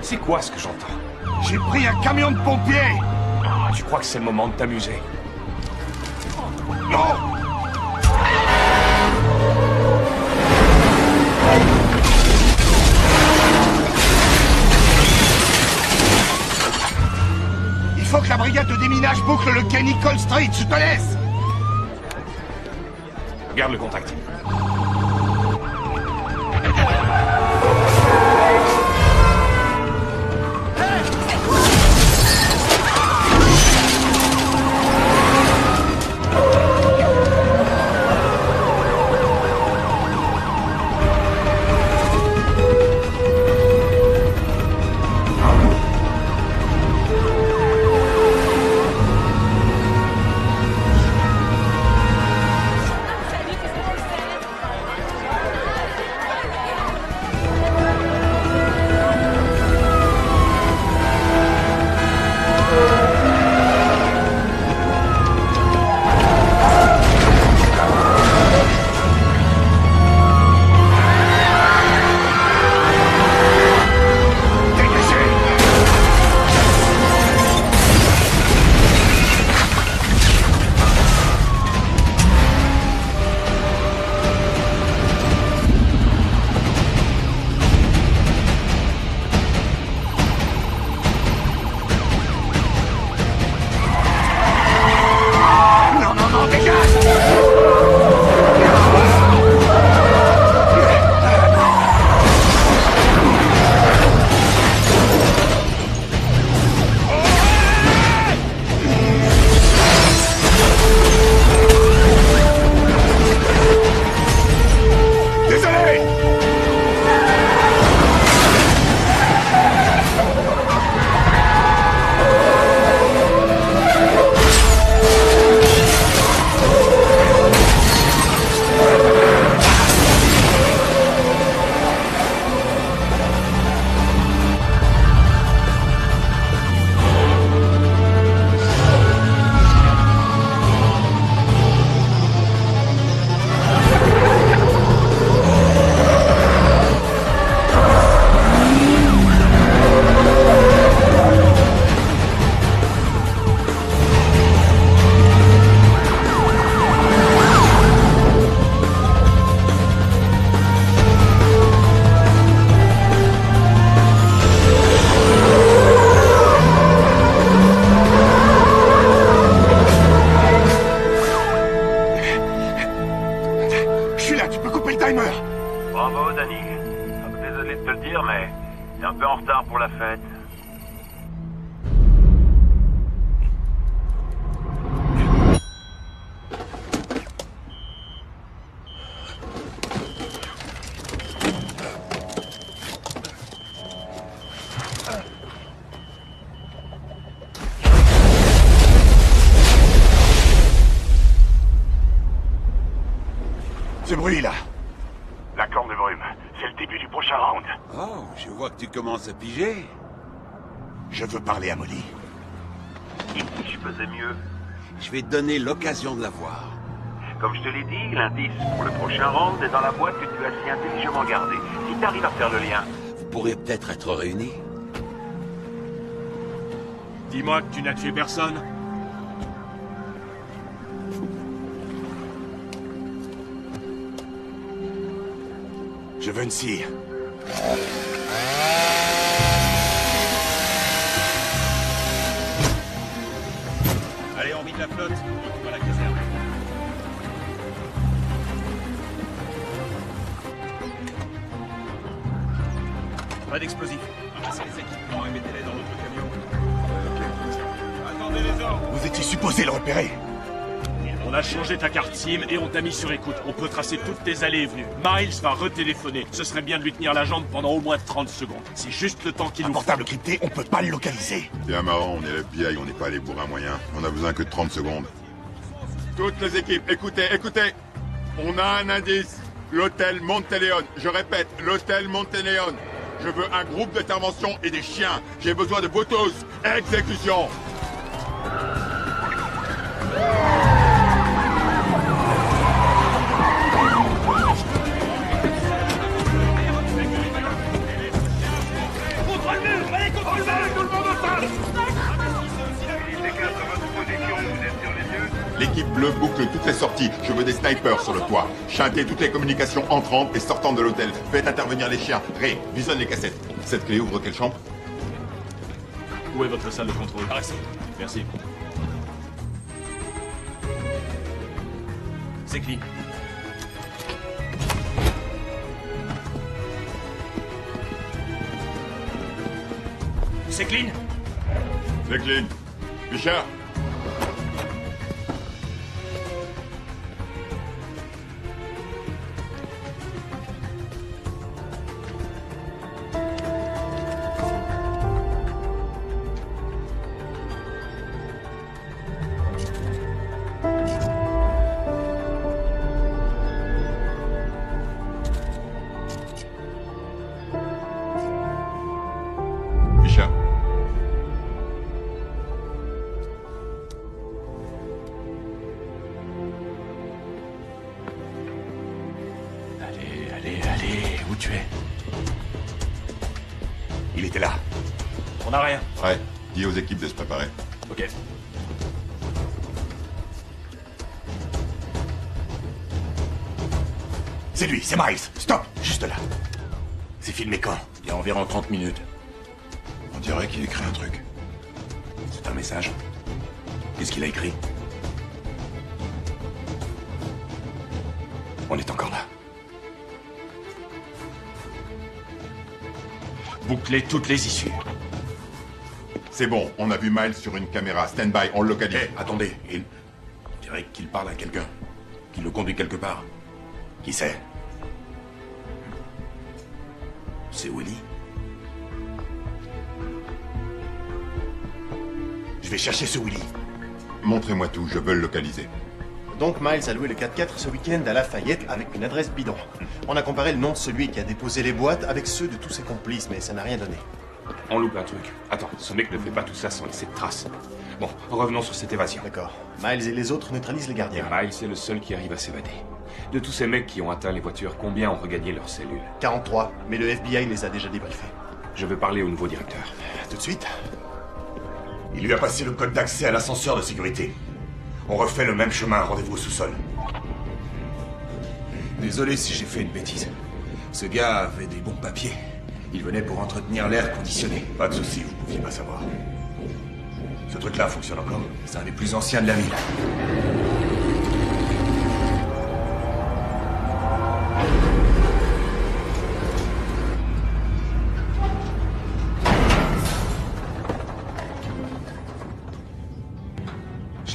C'est quoi ce que j'entends? J'ai pris un camion de pompiers! Ah, tu crois que c'est le moment de t'amuser? Non! Il faut que la brigade de déminage boucle le quai Nicole Street, je te laisse! Garde le contact. timer! Bravo, Danny. Désolé de te le dire, mais t'es un peu en retard pour la fête. Ce bruit-là. La corne de brume, c'est le début du prochain round. Oh, je vois que tu commences à piger. Je veux parler à Molly. Et si je faisais mieux? Je vais te donner l'occasion de la voir. Comme je te l'ai dit, l'indice pour le prochain round est dans la boîte que tu as si intelligemment gardée. Si t'arrives à faire le lien... Vous pourrez peut-être être réunis. Dis-moi que tu n'as tué personne. Je veux une cire. Allez, on vide la flotte. On va à la caserne. Pas d'explosifs. Ramassez les équipements et mettez-les dans notre camion. Attendez les ordres. Vous étiez supposé le repérer. On a changé ta carte SIM et on t'a mis sur écoute. On peut tracer toutes tes allées et venues. Miles va retéléphoner. Ce serait bien de lui tenir la jambe pendant au moins 30 secondes. C'est juste le temps qu'il nous faut. Un portable crypté, on peut pas le localiser. Bien marrant, on est l'FBI, on n'est pas les bourrins moyens. On a besoin que de 30 secondes. Toutes les équipes, écoutez, écoutez. On a un indice. L'hôtel Monteleone. Je répète, l'hôtel Monteleone. Je veux un groupe d'intervention et des chiens. J'ai besoin de vous tous. Exécution. L'équipe bleue boucle toutes les sorties. Je veux des snipers sur le toit. Chantez toutes les communications entrantes et sortantes de l'hôtel. Faites intervenir les chiens. Ray, visionne les cassettes. Cette clé ouvre quelle chambre? Où est votre salle de contrôle? Par ici. Merci. C'est clean. C'est clean. C'est clean. Fisher. Allez, où tu es? Il était là. On n'a rien. Ouais, dis aux équipes de se préparer. Ok. C'est lui, c'est Miles. Stop, juste là. C'est filmé quand? Il y a environ 30 minutes. On dirait qu'il écrit un truc. C'est un message. Qu'est-ce qu'il a écrit? On est encore là. Bouclez toutes les issues. C'est bon, on a vu Miles sur une caméra. Stand by, on le localise. Hé, attendez, on dirait qu'il parle à quelqu'un. Qu'il le conduit quelque part. Qui c'est? C'est Willy. Je vais chercher ce Willy. Montrez-moi tout, je veux le localiser. Donc Miles a loué le 4x4 ce week-end à Lafayette avec une adresse bidon. On a comparé le nom de celui qui a déposé les boîtes avec ceux de tous ses complices, mais ça n'a rien donné. On loupe un truc. Attends, ce mec ne fait pas tout ça sans laisser de traces. Bon, revenons sur cette évasion. D'accord. Miles et les autres neutralisent les gardiens. Et Miles est le seul qui arrive à s'évader. De tous ces mecs qui ont atteint les voitures, combien ont regagné leurs cellules? 43, mais le FBI les a déjà débriefés. Je veux parler au nouveau directeur. Tout de suite. Il lui a passé le code d'accès à l'ascenseur de sécurité. On refait le même chemin, rendez-vous au sous-sol. Désolé si j'ai fait une bêtise. Ce gars avait des bons papiers. Il venait pour entretenir l'air conditionné. Pas de souci, vous pouviez pas savoir. Ce truc-là fonctionne encore? C'est un des plus anciens de la ville.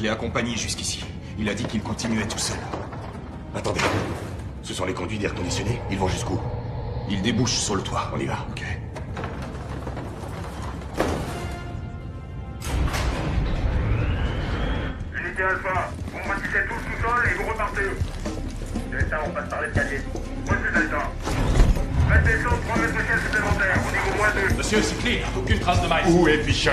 Je l'ai accompagné jusqu'ici. Il a dit qu'il continuait tout seul. Attendez. Ce sont les conduits d'air conditionné? Ils vont jusqu'où? Il débouche sur le toit. On y va. Ok. Unité Alpha, vous bâtissez tout le sous-sol et vous repartez. Delta, on passe par l'escalier. Reçu Delta. Restez sur 3 mètres de ciel supplémentaires, au niveau -2. Monsieur, c'est clean. Aucune trace de Miles. Où est Fisher?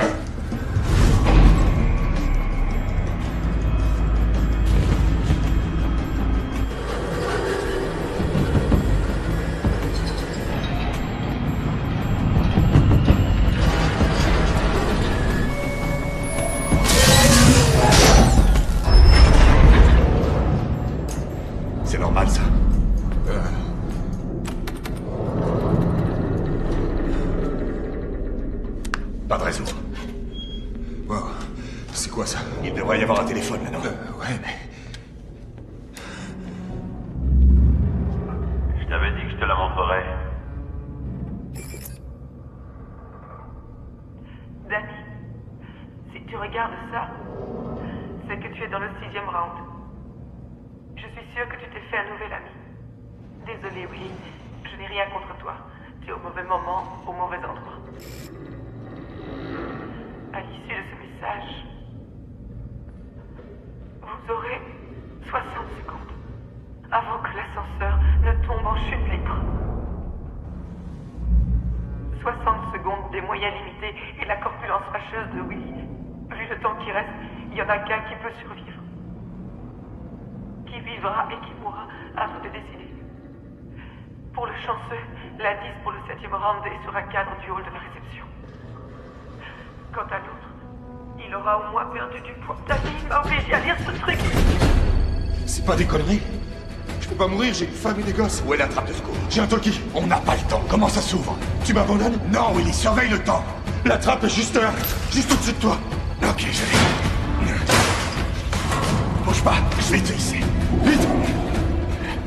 C'est normal, ça. Pas de réseau. Wow. C'est quoi ça? Il devrait y avoir un téléphone maintenant. Ouais, mais... Je t'avais dit que je te la montrerais. Danny, si tu regardes ça, c'est que tu es dans le 6e round. Je suis sûre que tu t'es fait un nouvel ami. Désolée, Willy, je n'ai rien contre toi. Tu es au mauvais moment, au mauvais endroit. À l'issue de ce message, vous aurez 60 secondes avant que l'ascenseur ne tombe en chute libre. 60 secondes des moyens limités et la corpulence fâcheuse de Willy. Vu le temps qui reste, il n'y en a qu'un qui peut survivre. Qui vivra et qui mourra, à vous de décider. Pour le chanceux, l'indice pour le 7e round est sur un cadre du hall de la réception. Quant à l'autre, il aura au moins perdu du poids. David m'a obligé à lire ce truc. C'est pas des conneries. Je peux pas mourir, j'ai une femme et des gosses. Où est la trappe de secours? J'ai un talkie. On n'a pas le temps. Comment ça s'ouvre? Tu m'abandonnes? Non, Willy, surveille le temps. La trappe est juste là, juste au-dessus de toi. Ok, je l'ai. Bouge pas, je vais te hisser. Vite!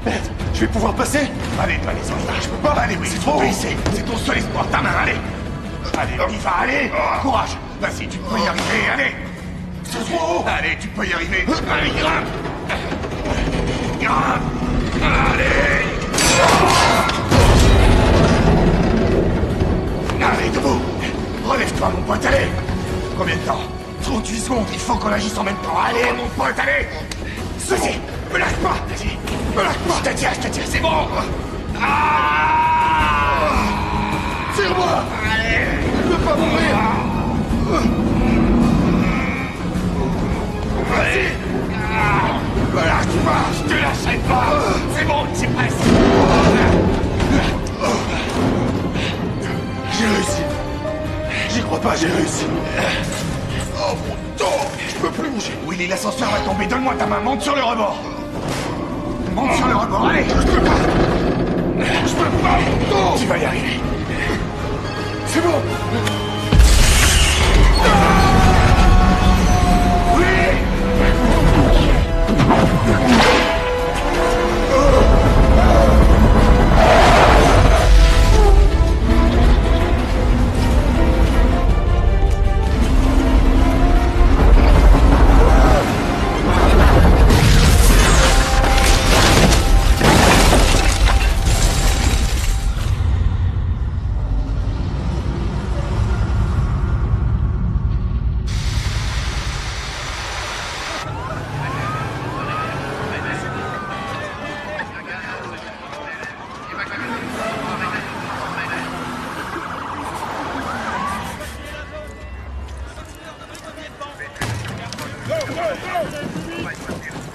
Merde, je vais pouvoir passer? Allez, pas les enfants. Je peux pas. Allez, oui, c'est trop haut. C'est ton seul espoir, ta main, allez. Allez, on y va, allez. Courage. Vas-y, tu peux y arriver, allez. C'est trop haut. Allez, tu peux y arriver. Allez, grimpe. Grimpe. Allez. Allez, debout. Relève-toi, mon pote, allez. Combien de temps? 38 secondes. Il faut qu'on agisse en même temps. Allez, mon pote, allez. Vas-y, me lâche pas. Vas-y, me lâche pas. Je te tiens, c'est bon. Tire-moi. Allez. Je veux pas mourir. Vas-y. Me lâche pas. Je te lâcherai pas. C'est bon, c'est presque. J'ai réussi. J'y crois pas, j'ai réussi. Oh mon Dieu. Je peux plus bouger. Willy, l'ascenseur va tomber. Donne-moi ta main. Monte sur le rebord. Monte sur le rebord. Allez. Je peux pas. Je peux pas. Non. Tu vas y arriver. C'est bon.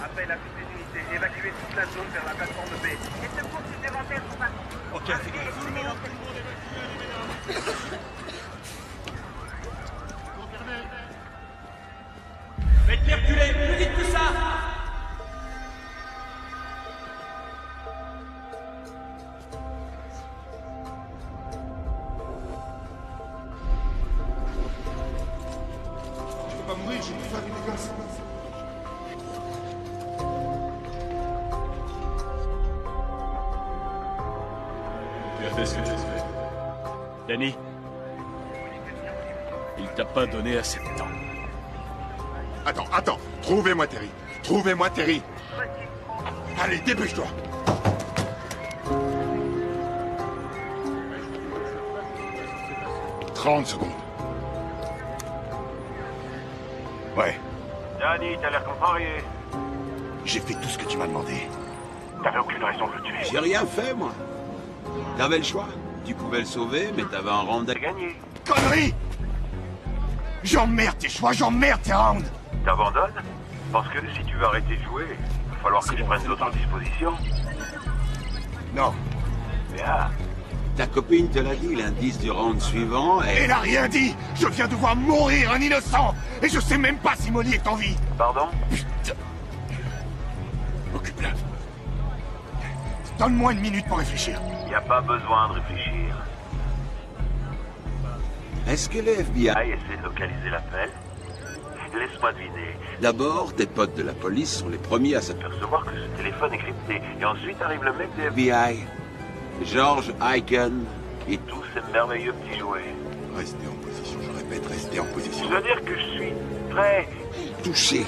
Appel à toutes les unités. Évacuez toute la zone vers la plateforme B. Les secours supplémentaires sont partis. Ok, fais gaffe. Faites-les reculer, plus vite que ça. Je peux pas mourir, j'ai une femme et des gosses. Tu as fait ce que tu as fait. Danny, il t'a pas donné assez de temps. Attends. Trouvez-moi Terry. Trouvez-moi Terry. Allez, dépêche-toi. « 30 secondes. Ouais. Danny, t'as l'air contrarié. J'ai fait tout ce que tu m'as demandé. T'avais aucune raison de le tuer. J'ai rien fait, moi. T'avais le choix. Tu pouvais le sauver, mais t'avais un round à gagner. Connerie! J'emmerde tes choix, j'emmerde tes rounds! T'abandonnes? Parce que si tu veux arrêter de jouer, il va falloir que je prenne d'autres dispositions. Non. Bien. Ta copine te l'a dit, l'indice du round suivant est... Elle a rien dit! Je viens de voir mourir un innocent! Et je sais même pas si Molly est en vie! Pardon? Putain! Occupe-la. Donne-moi une minute pour réfléchir. Y a pas besoin de réfléchir. Est-ce que le FBI essaie de localiser l'appel? Laisse-moi deviner. D'abord, tes potes de la police sont les premiers à s'apercevoir que ce téléphone est crypté. Et ensuite arrive le mec des FBI. George Aiken et tous ces merveilleux petits jouets. Restez en position, je répète, restez en position. Je veux dire que je suis très... touché.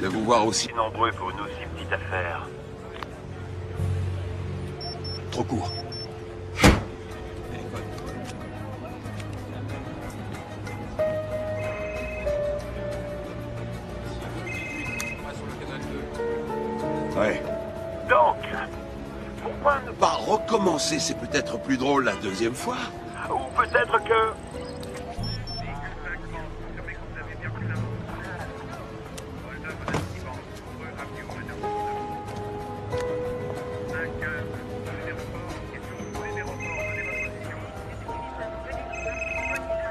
De vous voir aussi nombreux pour une aussi petite affaire. Trop court. Ouais. Donc, pourquoi ne pas recommencer? C'est peut-être plus drôle la deuxième fois. Ou peut-être que...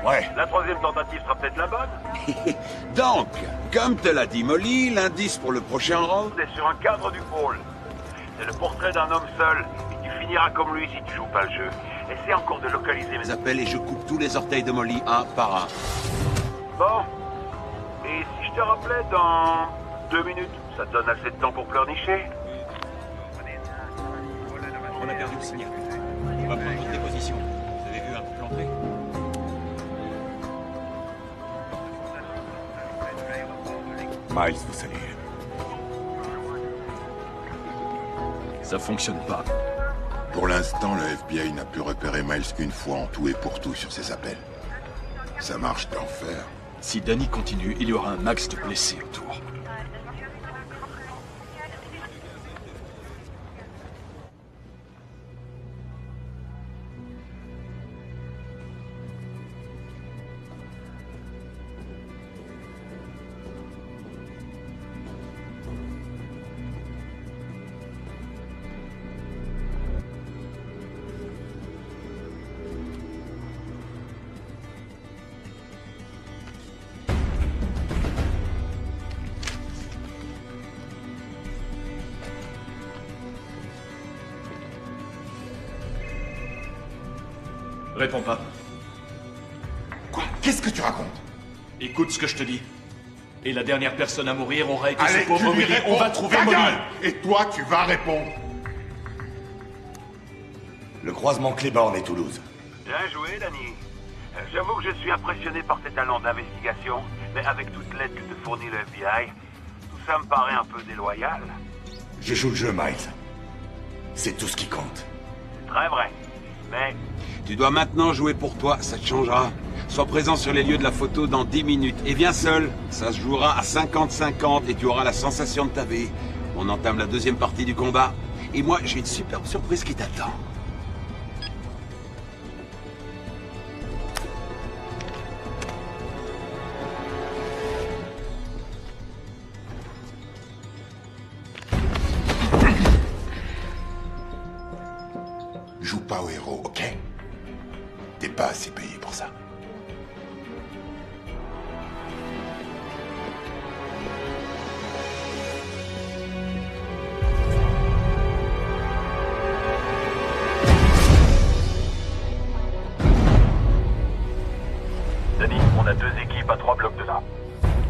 Ouais. La troisième tentative sera peut-être la bonne. Donc, comme te l'a dit Molly, l'indice pour le prochain round est sur un cadre du pôle. C'est le portrait d'un homme seul, et tu finiras comme lui si tu joues pas le jeu. Essaie encore de localiser mes appels et je coupe tous les orteils de Molly un par un. Bon. Et si je te rappelais dans 2 minutes, ça te donne assez de temps pour pleurnicher? On a perdu le signal. On va prendre des positions. Vous avez vu un couple entrer? Miles vous salue. Ça fonctionne pas. Pour l'instant, le FBI n'a pu repérer Miles qu'une fois en tout et pour tout sur ses appels. Ça marche d'enfer. Si Danny continue, il y aura un max de blessés autour. Réponds pas. Quoi? Qu'est-ce que tu racontes? Écoute ce que je te dis. Et la dernière personne à mourir aura été Allez, ce pauvre tu lui Molly. réponds. On va trouver Ta Molly. gueule. Et toi, tu vas répondre. Le croisement Cléborne et Toulouse. Bien joué, Danny. J'avoue que je suis impressionné par tes talents d'investigation, mais avec toute l'aide que te fournit le FBI, tout ça me paraît un peu déloyal. Je joue le jeu, Miles. C'est tout ce qui compte. Très vrai. Mais... Tu dois maintenant jouer pour toi, ça te changera. Sois présent sur les lieux de la photo dans 10 minutes. Et viens seul. Ça se jouera à 50-50 et tu auras la sensation de ta vie. On entame la deuxième partie du combat. Et moi, j'ai une superbe surprise qui t'attend. Joue pas au héros, ok? T'es pas assez payé pour ça. Danny, on a 2 équipes à 3 blocs de là.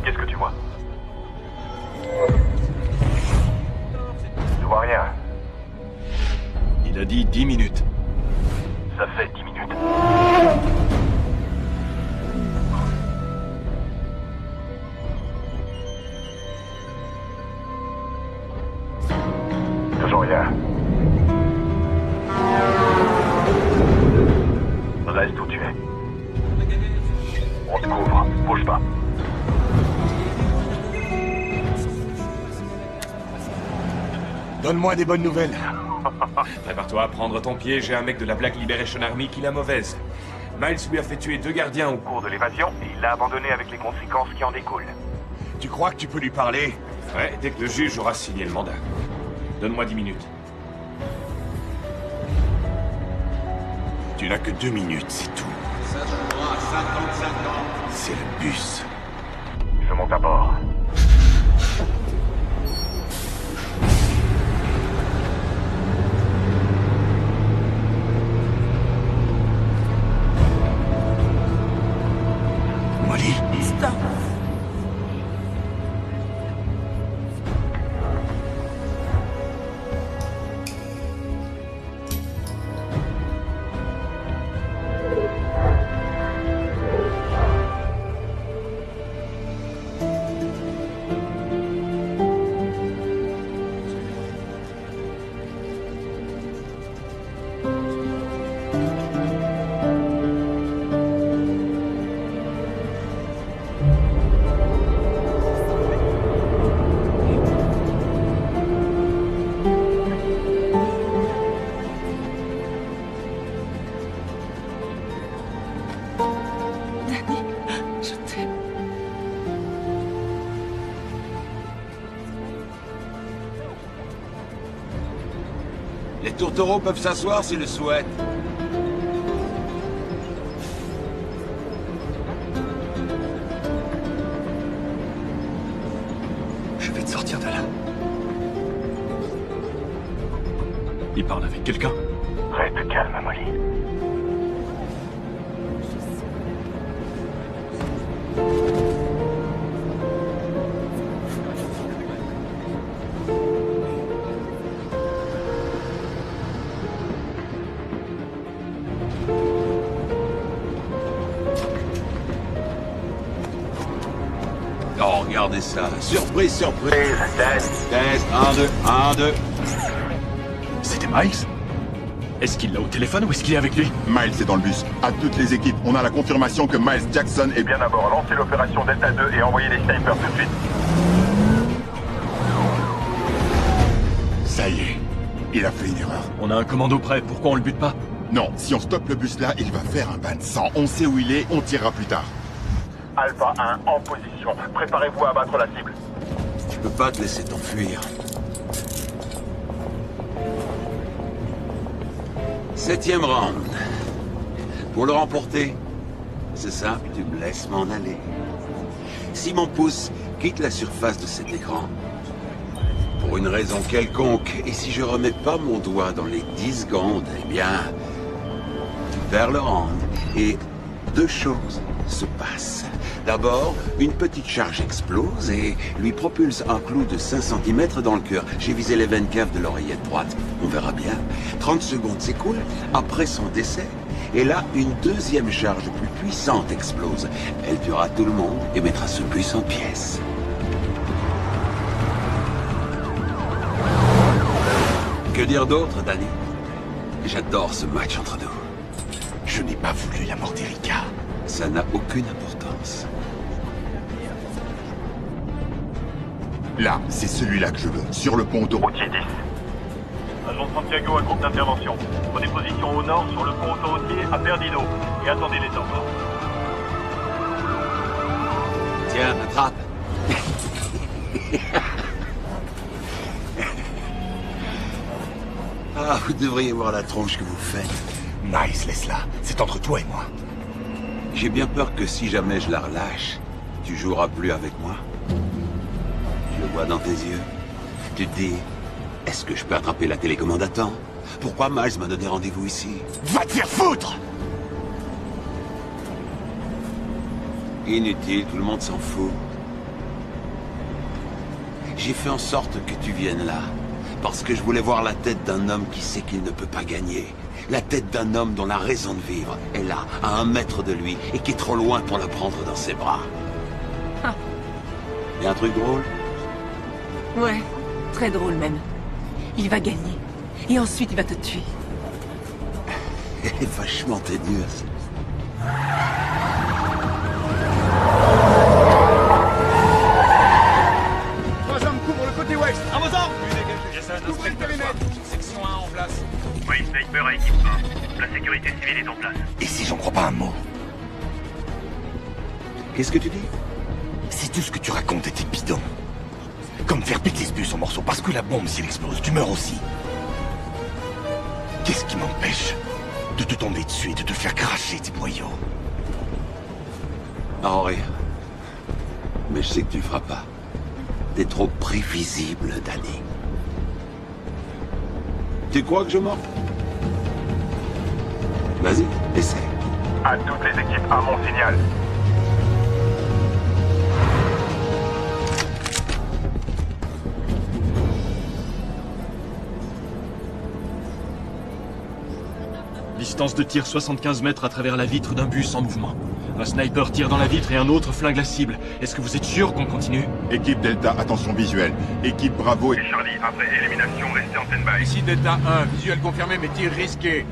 Qu'est-ce que tu vois? Je vois rien. Il a dit 10 minutes. Ça fait 10 minutes. Reste où tu es. On te couvre. Bouge pas. Donne-moi des bonnes nouvelles. Prépare-toi à prendre ton pied, j'ai un mec de la Black Liberation Army qui l'a mauvaise. Miles lui a fait tuer 2 gardiens au cours de l'évasion et il l'a abandonné avec les conséquences qui en découlent. Tu crois que tu peux lui parler? Ouais, dès que le juge aura signé le mandat. Donne-moi 10 minutes. Tu n'as que 2 minutes, c'est tout. Ça se prend à 55 ans. C'est le bus. Je monte à bord. Molly? Stop. Les tourtereaux peuvent s'asseoir s'ils le souhaitent. Je vais te sortir de là. Il parle avec quelqu'un. Reste calme, Molly. Oh, regardez ça. Surprise, surprise. Test. Test. 1, 2, 1, 2. C'était Miles? Est-ce qu'il l'a au téléphone ou est-ce qu'il est avec lui? Miles est dans le bus. À toutes les équipes, on a la confirmation que Miles Jackson est Bien d'abord, lancez l'opération Delta 2 et envoyez les snipers tout de suite. Ça y est. Il a fait une erreur. On a un commando prêt, pourquoi on le bute pas? Non, si on stoppe le bus là, il va faire un bain de sang. On sait où il est, on tirera plus tard. Alpha 1 en position. Préparez-vous à abattre la cible. Tu peux pas te laisser t'enfuir. 7e round. Pour le remporter, c'est simple, tu me laisses m'en aller. Si mon pouce quitte la surface de cet écran, pour une raison quelconque, et si je remets pas mon doigt dans les 10 secondes, eh bien, tu perds le round. Et 2 choses se passent. D'abord, une petite charge explose et lui propulse un clou de 5 cm dans le cœur. J'ai visé les veines caves de l'oreillette droite. On verra bien. 30 secondes s'écoulent après son décès. Et là, une 2e charge plus puissante explose. Elle tuera tout le monde et mettra ce bus en pièces. Que dire d'autre, Danny? J'adore ce match entre nous. Je n'ai pas voulu la mort d'Erika. Ça n'a aucune importance. Là, c'est celui-là que je veux. Sur le pont autoroutier. Routier 10. Agent Santiago, un groupe d'intervention. Prenez position au nord sur le pont autoroutier à Perdido et attendez les ordres. Tiens, attrape. Ah, vous devriez voir la tronche que vous faites. Nice, laisse-la. C'est entre toi et moi. J'ai bien peur que si jamais je la relâche, tu joueras plus avec moi. Je le vois dans tes yeux. Tu te dis, est-ce que je peux attraper la télécommande à temps? Pourquoi Miles m'a donné rendez-vous ici? Va te faire foutre! Inutile, tout le monde s'en fout. J'ai fait en sorte que tu viennes là, parce que je voulais voir la tête d'un homme qui sait qu'il ne peut pas gagner. La tête d'un homme dont la raison de vivre est là, à 1 mètre de lui, et qui est trop loin pour la prendre dans ses bras. Ah. Y a un truc drôle? Ouais, très drôle même. Il va gagner. Et ensuite, il va te tuer. Elle est vachement tédieuse. Trois hommes couvrent le côté ouest. À vos ordres! Jason, inspecteur, section 1 en place. Oui, Sniper à équipe 1. La sécurité civile est en place. Et si j'en crois pas un mot? Qu'est-ce que tu dis? Si tout ce que tu racontes était bidon. Comme faire péter ce bus en morceaux parce que la bombe, si elle explose, tu meurs aussi. Qu'est-ce qui m'empêche de te tomber dessus et de te faire cracher tes boyaux? Henry. Mais je sais que tu le feras pas. T'es trop prévisible, Danny. Tu crois que je mens? Vas-y, essaie. À toutes les équipes, à mon signal. Distance de tir 75 mètres à travers la vitre d'un bus en mouvement. Un sniper tire dans la vitre et un autre flingue la cible. Est-ce que vous êtes sûr qu'on continue? Équipe Delta, attention visuelle. Équipe Bravo et... Charlie, après élimination, restez en stand-by. Ici Delta 1, visuel confirmé mais tir risqué.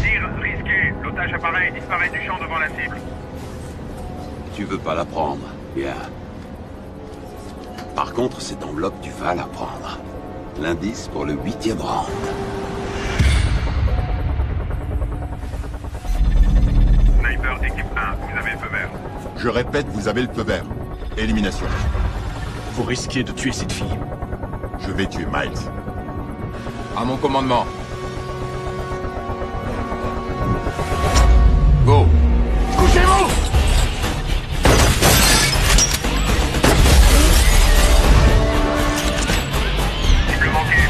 Tir risqué. L'otage apparaît et disparaît du champ devant la cible. Tu veux pas la prendre? Bien. Par contre, cette enveloppe, tu vas la prendre. L'indice pour le 8e round. Sniper, équipe 1, vous avez le feu vert. Je répète, vous avez le feu vert. Élimination. Vous risquez de tuer cette fille. Je vais tuer Miles. À mon commandement. Go. Couchez-vous! Cible manquée.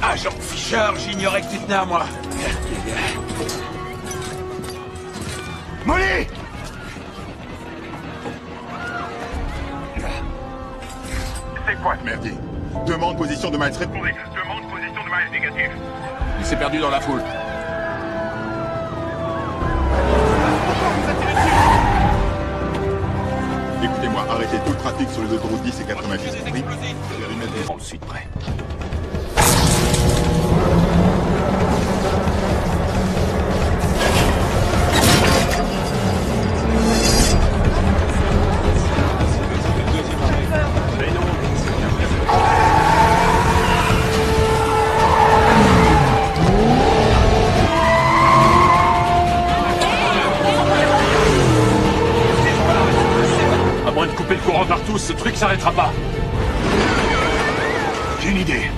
Agent Fisher, j'ignorais que tu tenais à moi. Molly! C'est quoi? Merdier. Demande position de Miles. Répondez. Demande position de Miles négatif. Il s'est perdu dans la foule. Écoutez-moi, arrêtez tout le trafic sur les autoroutes 10 et 88. Oui. On le suit de près. À moins de couper le courant partout, ce truc s'arrêtera pas. J'ai une idée.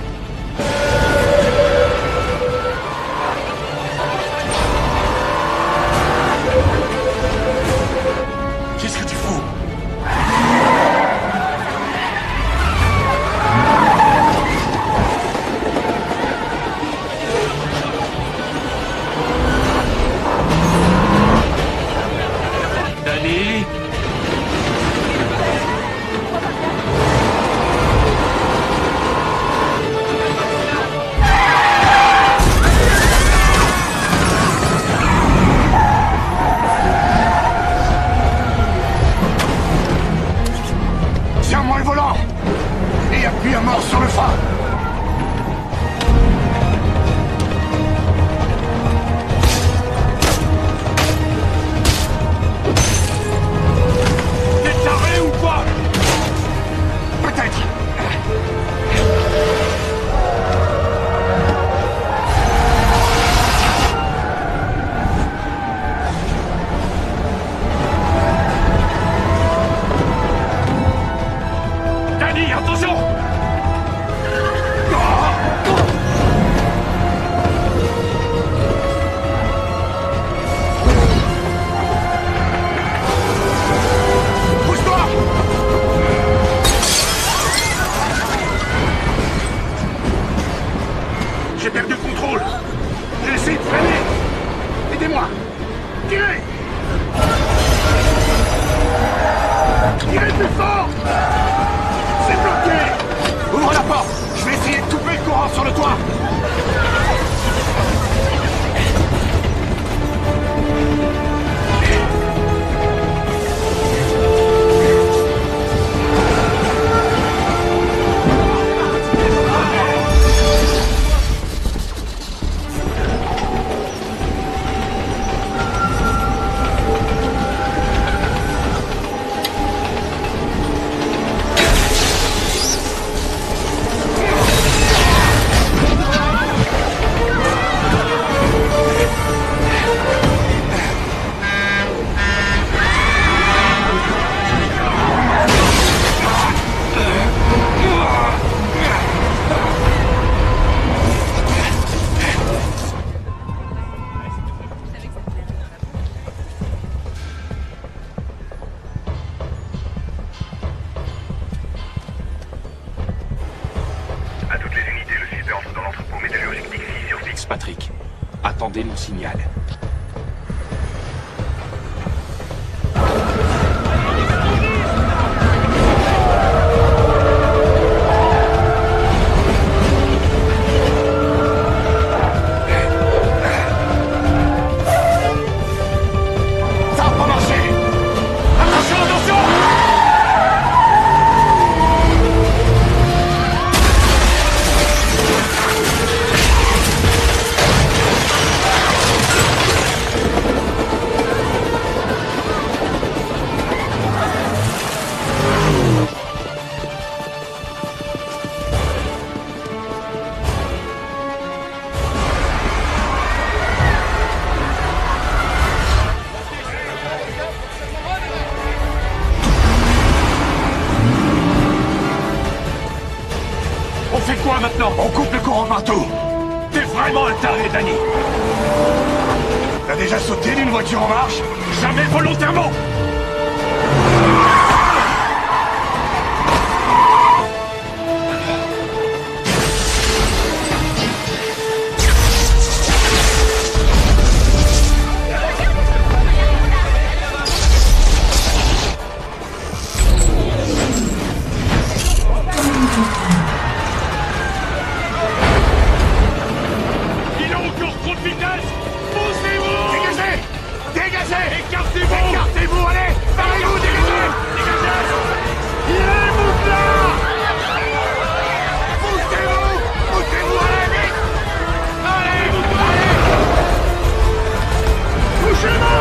Qu'est-ce que tu fous? Danny? Patrick. Attendez mon signal. On coupe le courant partout. T'es vraiment un taré, Danny. T'as déjà sauté d'une voiture en marche? Jamais volontairement. Écartez-vous, allez! Parlez-vous, dégagez! Il est bout là! Poussez-vous! Poussez-vous, allez, vite! Allez! Touchez-moi!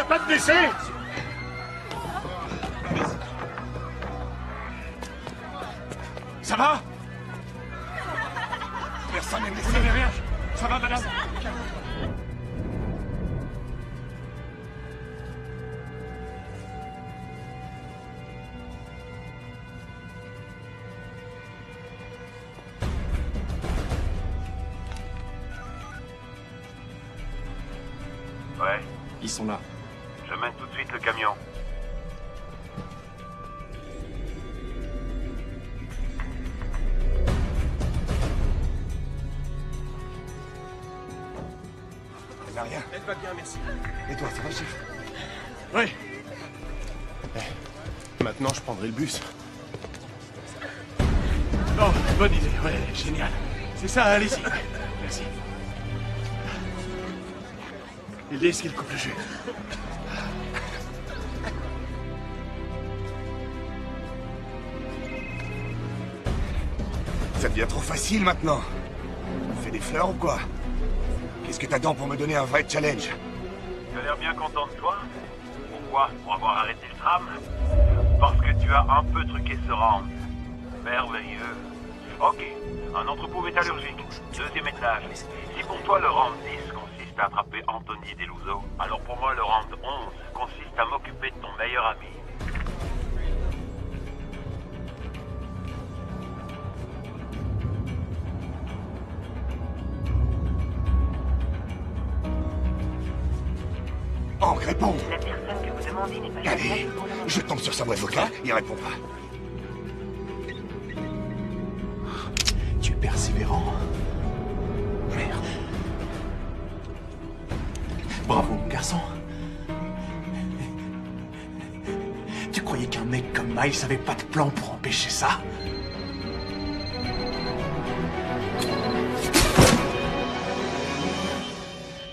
Pas de blessés? Ça va? Personne n'est blessé. Vous n'avez rien? Ça va, madame? Ouais. Ils sont là. Je mène tout de suite le camion. Elle n'a rien. Elle va bien, merci. Et toi, ça va, chef? Oui. Maintenant, je prendrai le bus. Oh, bonne idée. Ouais, génial. C'est ça, allez-y. Merci. Il laisse qu'il coupe le jeu. Ça devient trop facile maintenant. Tu fais des fleurs ou quoi? Qu'est-ce que t'attends pour me donner un vrai challenge? Tu as l'air bien content de toi? Pourquoi? Pour avoir arrêté le tram? Parce que tu as un peu truqué ce round. Merveilleux. Ok, un entrepôt métallurgique, 2e étage. Si pour toi le round 10 consiste à attraper Anthony Deluso, alors pour moi le round 11 consiste à m'occuper de ton meilleur ami. Hank, réponds! La personne que vous demandez n'est pas Allez, disponible pour le moment. je tombe sur sa boîte vocale, il répond pas. Tu es persévérant. Merde. Bravo, mon garçon. Tu croyais qu'un mec comme Miles avait pas de plan pour empêcher ça?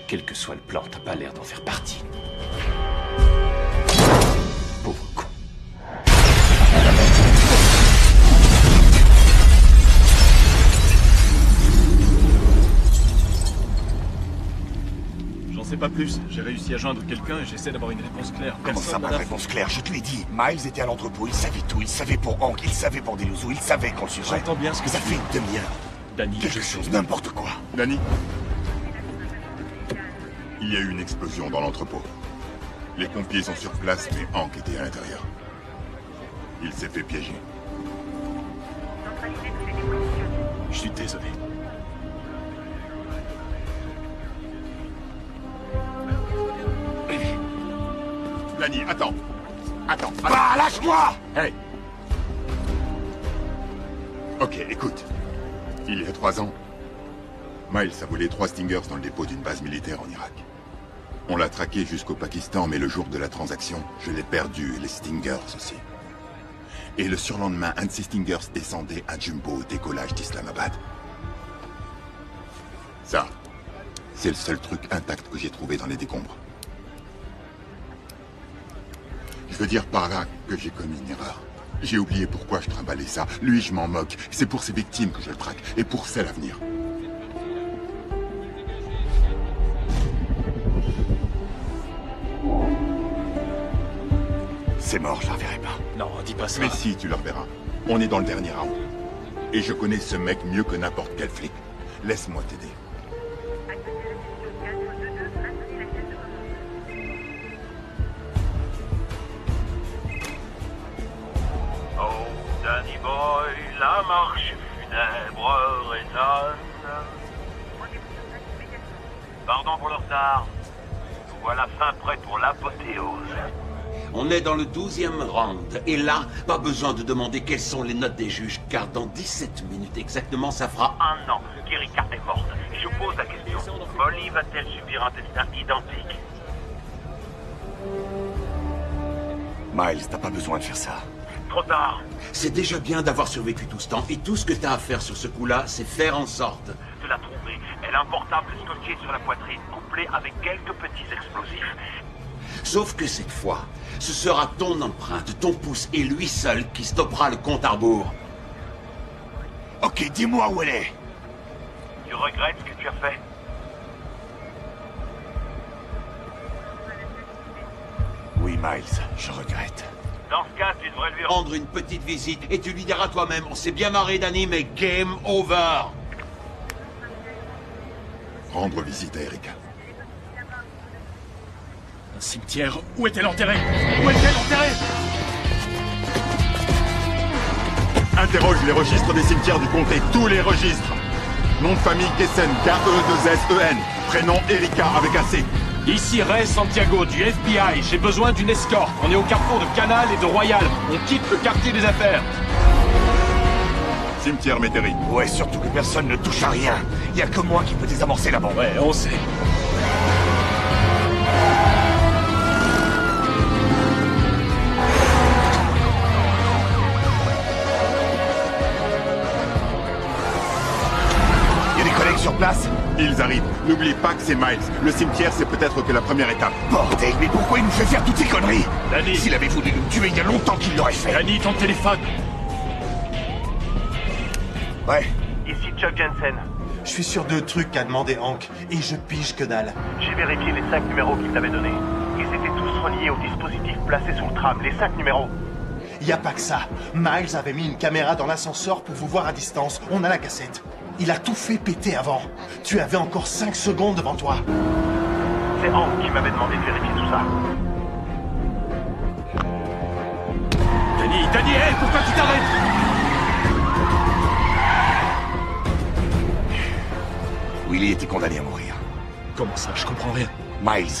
Quel que soit le plan, t'as pas l'air d'en faire partie. Pauvre con. J'en sais pas plus. J'ai réussi à joindre quelqu'un et j'essaie d'avoir une réponse claire. Comment ça, pas de réponse claire? Je te l'ai dit. Miles était à l'entrepôt, il savait tout. Il savait pour Hank, il savait pour Deluso, il savait qu'on le suivrait. J'entends bien ce que ça tu fait dis. une demi-heure. Danny, quelque chose, n'importe quoi. Danny? Il y a eu une explosion dans l'entrepôt. Les pompiers sont sur place, mais Hank était à l'intérieur. Il s'est fait piéger. suis désolé. Danny, attends. Attends. Bah, lâche-moi! Hey! Ok, écoute. Il y a 3 ans, Miles a volé 3 Stingers dans le dépôt d'une base militaire en Irak. On l'a traqué jusqu'au Pakistan, mais le jour de la transaction, je l'ai perdu, et les Stingers aussi. Et le surlendemain, un de ces Stingers descendait à Jumbo au décollage d'Islamabad. Ça, c'est le seul truc intact que j'ai trouvé dans les décombres. Je veux dire par là que j'ai commis une erreur. J'ai oublié pourquoi je trimballais ça. Lui, je m'en moque. C'est pour ses victimes que je le traque. Et pour celles à venir. C'est mort, je la reverrai pas. Non, dis pas ça. Mais si, tu le reverras. On est dans le dernier round. Et je connais ce mec mieux que n'importe quel flic. Laisse-moi t'aider. Oh, Danny Boy, la marche funèbre résonne. Pardon pour le retard. Nous voilà fin prêt pour l'apothéose. On est dans le 12e round. Et là, pas besoin de demander quelles sont les notes des juges, car dans 17 minutes exactement, ça fera 1 an qu'Erika est morte. Et je pose la question. Molly va-t-elle subir un destin identique? Miles, t'as pas besoin de faire ça. Trop tard. C'est déjà bien d'avoir survécu tout ce temps, et tout ce que t'as à faire sur ce coup-là, c'est faire en sorte De la trouver. Elle a un portable scotché sur la poitrine, couplé avec quelques petits explosifs. Sauf que cette fois, ce sera ton empreinte, ton pouce et lui seul qui stoppera le compte à rebours. Ok, dis-moi où elle est. Tu regrettes ce que tu as fait? Oui, Miles, je regrette. Dans ce cas, tu devrais lui Rendre une petite visite et tu lui diras toi-même, on s'est bien marré Danny, mais game over. Rendre visite à Erika. Un cimetière. Où est-elle enterrée? Où est-elle enterrée? Interroge les registres des cimetières du comté, tous les registres. Nom de famille Kessen, K-E-2-S-E-N. Prénom Erika avec un C. Ici Ray Santiago du FBI. J'ai besoin d'une escorte. On est au carrefour de Canal et de Royal. On quitte le quartier des affaires. Cimetière Métairie. Ouais, surtout que personne ne touche à rien. Y a que moi qui peux désamorcer la bombe. Ouais, on sait. Y a des collègues sur place? Ils arrivent. N'oublie pas que c'est Miles. Le cimetière, c'est peut-être que la première étape. Bordel, mais pourquoi il nous fait faire toutes ces conneries? Danny. S'il avait voulu nous tuer il y a longtemps qu'il l'aurait fait. Danny, ton téléphone. Ouais. Ici Chuck Jensen. Je suis sur 2 trucs qu'a demandé Hank, et je pige que dalle. J'ai vérifié les 5 numéros qu'il t'avait donnés. Ils étaient tous reliés au dispositif placé sous le tram. Les 5 numéros. Y a pas que ça. Miles avait mis une caméra dans l'ascenseur pour vous voir à distance. On a la cassette. Il a tout fait péter avant. Tu avais encore 5 secondes devant toi. C'est Hank qui m'avait demandé de vérifier tout ça. Danny, hey, pourquoi tu t'arrêtes? Willy était condamné à mourir. Comment ça? Je comprends rien. Miles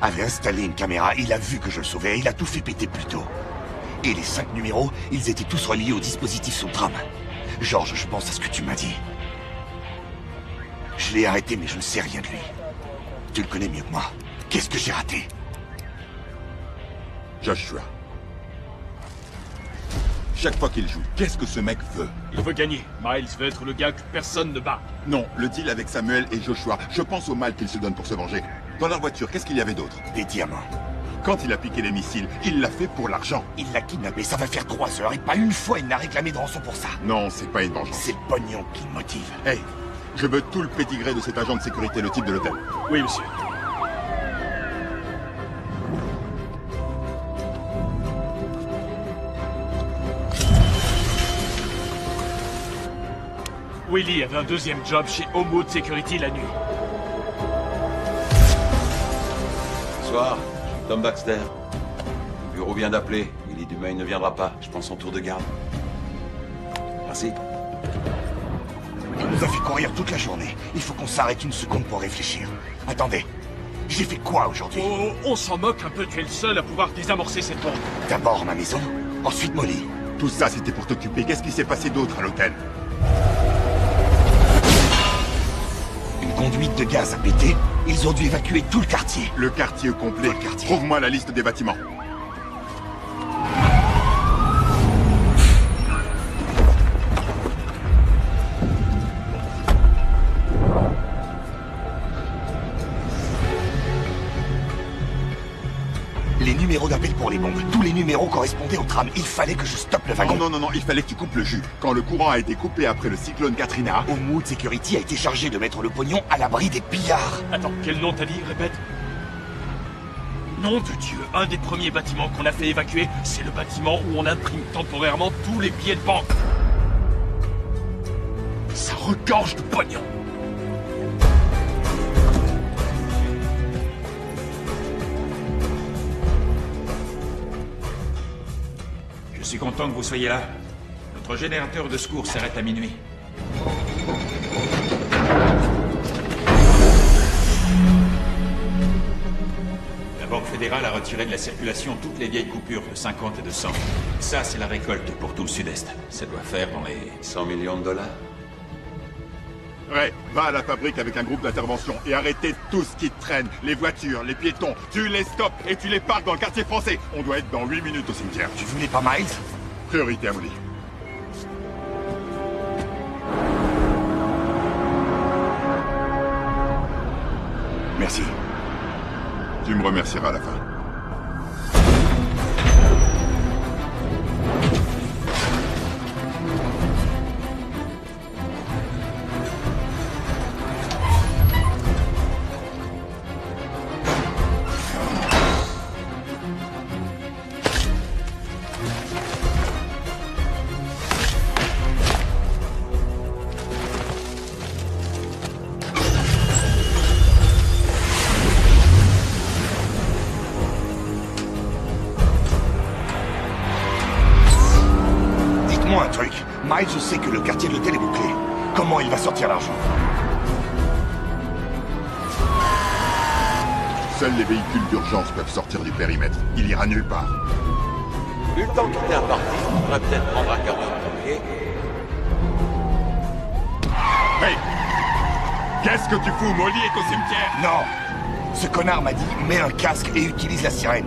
avait installé une caméra, il a vu que je le sauvais, il a tout fait péter plus tôt. Et les 5 numéros, ils étaient tous reliés au dispositif sous le tram. George, je pense à ce que tu m'as dit. Je l'ai arrêté, mais je ne sais rien de lui. Tu le connais mieux que moi. Qu'est-ce que j'ai raté? Joshua. Chaque fois qu'il joue, qu'est-ce que ce mec veut? Il veut gagner. Miles veut être le gars que personne ne bat. Non, le deal avec Samuel et Joshua. Je pense au mal qu'il se donne pour se venger. Dans leur voiture, qu'est-ce qu'il y avait d'autre? Des diamants. Quand il a piqué les missiles, il l'a fait pour l'argent. Il l'a kidnappé, ça va faire 3 heures et pas une fois il n'a réclamé de rançon pour ça. Non, c'est pas une vengeance. C'est le pognon qui le motive. Hey, je veux tout le pédigré de cet agent de sécurité, le type de l'hôtel. Oui, monsieur. Willy avait un 2e job chez Homewood Security la nuit. Bonsoir, je suis Tom Baxter. Le bureau vient d'appeler. Willy Dumail ne viendra pas. Je prends son tour de garde. Merci. On nous a fait courir toute la journée. Il faut qu'on s'arrête une seconde pour réfléchir. Attendez. J'ai fait quoi aujourd'hui? Oh, on s'en moque un peu, tu es le seul à pouvoir désamorcer cette bombe. D'abord ma maison, ensuite Molly. Tout ça, c'était pour t'occuper. Qu'est-ce qui s'est passé d'autre à l'hôtel? Une conduite de gaz a pété. Ils ont dû évacuer tout le quartier. Le quartier au complet. Trouve-moi la liste des bâtiments. Les numéros d'appel pour les bombes. Tous les numéros correspondaient au tram. Il fallait que je stoppe le wagon. Non, il fallait que tu coupes le jus. Quand le courant a été coupé après le cyclone Katrina... Homewood Security a été chargé de mettre le pognon à l'abri des pillards. Attends, quel nom t'as dit? Répète. Nom de Dieu, un des premiers bâtiments qu'on a fait évacuer, c'est le bâtiment où on imprime temporairement tous les billets de banque. Ça regorge de pognon. Je suis content que vous soyez là. Notre générateur de secours s'arrête à minuit. La Banque fédérale a retiré de la circulation toutes les vieilles coupures de 50 et de 100. Ça, c'est la récolte pour tout le sud-est. Ça doit faire dans les... 100 millions de dollars. Ray, va à la fabrique avec un groupe d'intervention et arrêtez tout ce qui traîne. Les voitures, les piétons, tu les stops et tu les parques dans le quartier français. On doit être dans 8 minutes au cimetière. Tu voulais pas Miles? Priorité à Molly. Merci. Tu me remercieras à la fin. Dites-moi un truc. Miles sait que le quartier de l'hôtel est bouclé. Comment il va sortir l'argent? Seuls les véhicules d'urgence peuvent sortir du périmètre. Il ira nulle part. Vu le temps qu'il est imparti, on pourrait peut-être prendre un quart d'heure de pied. Hey! Qu'est-ce que tu fous? Molly est au cimetière! Non! Ce connard m'a dit, mets un casque et utilise la sirène.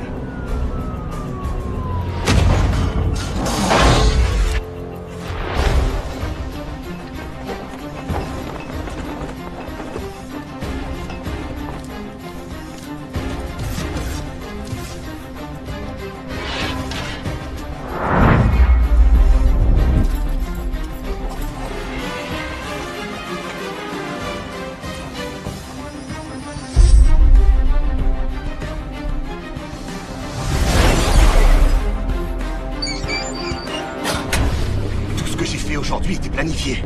Aujourd'hui était planifié.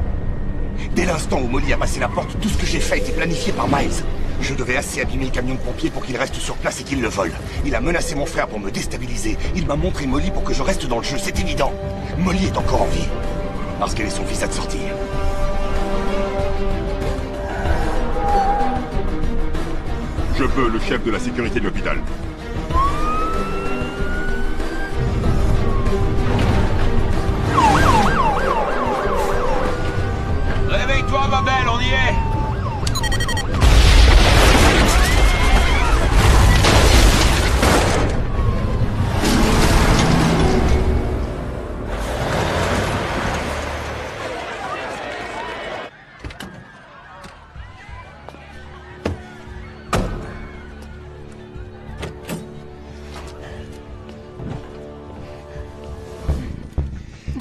Dès l'instant où Molly a passé la porte, tout ce que j'ai fait était planifié par Miles. Je devais assez abîmer le camion de pompiers pour qu'il reste sur place et qu'il le vole. Il a menacé mon frère pour me déstabiliser. Il m'a montré Molly pour que je reste dans le jeu, c'est évident. Molly est encore en vie. Parce qu'elle est son visa de sortie. Je veux le chef de la sécurité de l'hôpital. Réveille-toi, ma belle, on y est!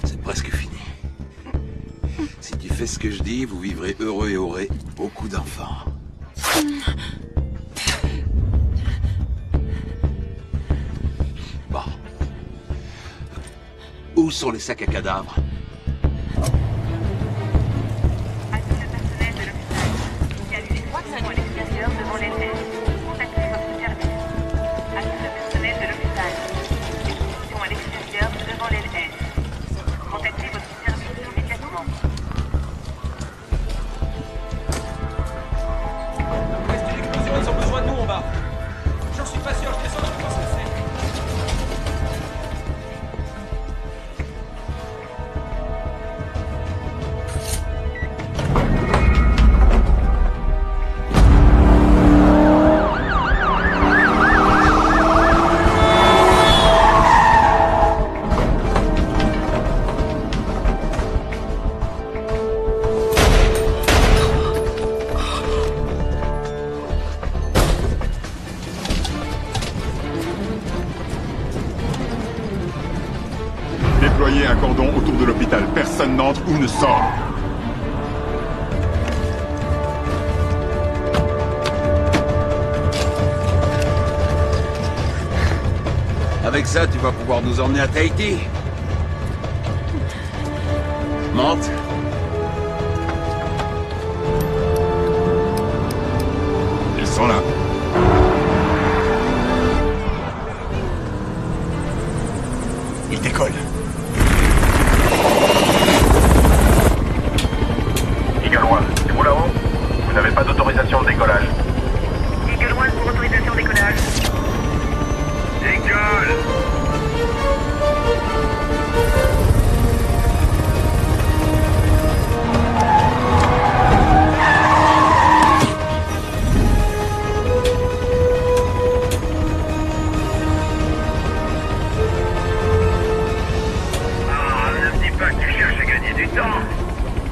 C'est presque fini. Si tu fais ce que je dis, vous vivrez heureux et aurez beaucoup d'enfants. Bon. Où sont les sacs à cadavres? Il y a eu des questions à l'extérieur devant les têtes. Contactez votre service. Avis le personnel de l'hôpital. Des questions à l'extérieur devant les têtes. Contactez votre service immédiatement. ou ne sors. Avec ça, tu vas pouvoir nous emmener à Tahiti. Monte. Ils sont là. Ils décollent. Eagle One, c'est vous là-haut? Vous n'avez pas d'autorisation de décollage. Eagle One pour autorisation de décollage. Décolle! Ne me dis pas que tu cherches à gagner du temps.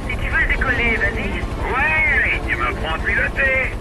Si tu veux décoller, vas-y. Ouais, tu m'apprends à piloter.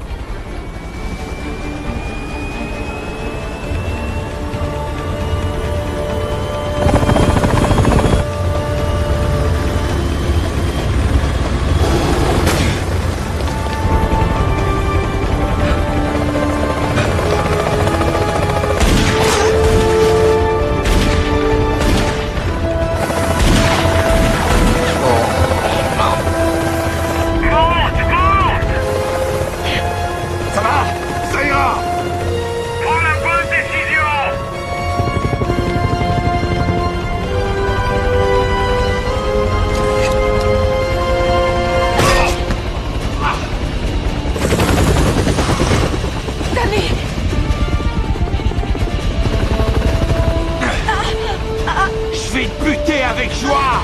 Ça va? Ça ira! Prends la bonne décision. Danny! Je vais te buter avec joie!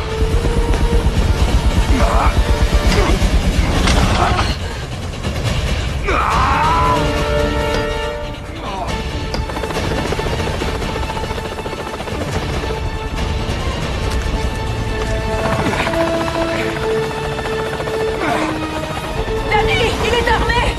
Danny! Il est armé!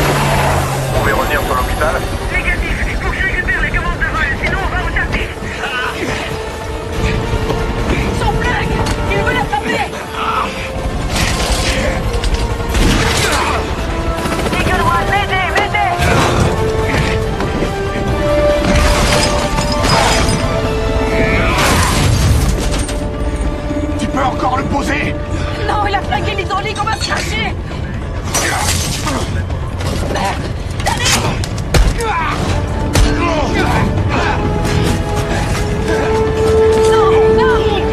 Vous pouvez revenir sur l'hôpital? Négatif, il faut que je récupère les commandes de vol, sinon on va retarder. Son flingue! Il veut l'attraper! Eagle One, m'aidez! Tu peux encore le poser? Non, il a flingué l'hydraulique, on va se cracher! Merde! Non, non!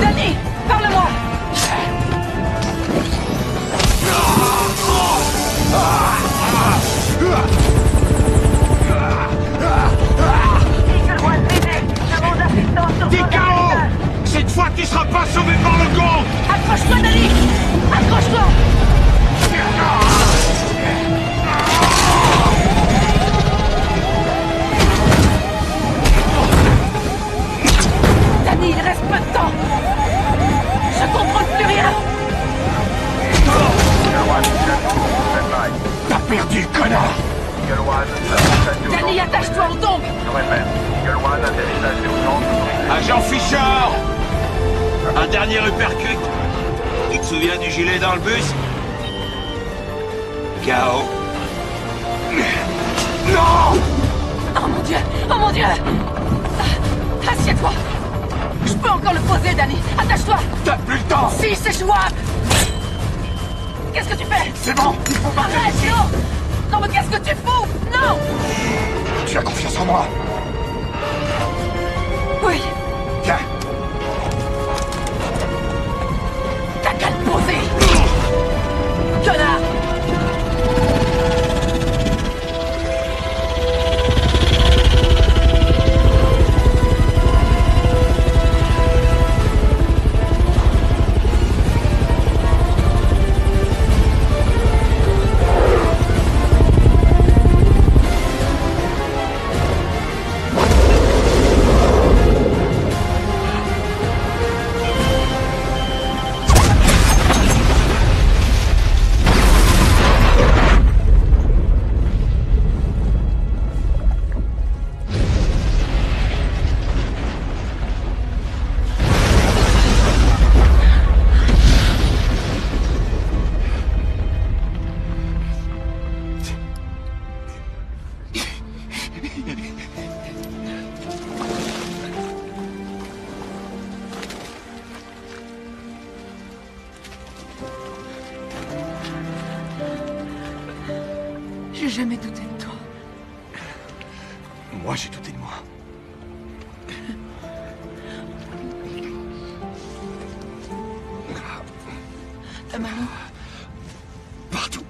Danny! Parle-moi! Eagle One, m'aidez! Demande assistance sur T'es votre KO! hôpital. Cette fois, tu seras pas sauvé par le gong! Accroche-toi, Danny! Accroche-toi! Danny, il reste peu de temps! Je contrôle plus rien! Eagle One, stand-by. T'as perdu, connard! Eagle One, atterrissage Danny, d'urgence attache-toi, on tombe! Je répète, Eagle One, atterrissage d'urgence autorisé. Agent Fisher! Un dernier uppercut. Tu te souviens du gilet dans le bus? KO. Non! Oh mon Dieu! Oh mon Dieu! Assieds-toi! Je peux encore le poser, Danny! Attache-toi! T'as plus le temps! Si, c'est jouable! Qu'est-ce que tu fais? C'est bon! Il faut partir Arrête, d'ici! non! Non, mais qu'est-ce que tu fous? Non! Tu as confiance en moi? Oui! Tiens! T'as qu'à le poser! Connard! jamais douté de toi. Moi, j'ai douté de moi. Ta maman? Partout.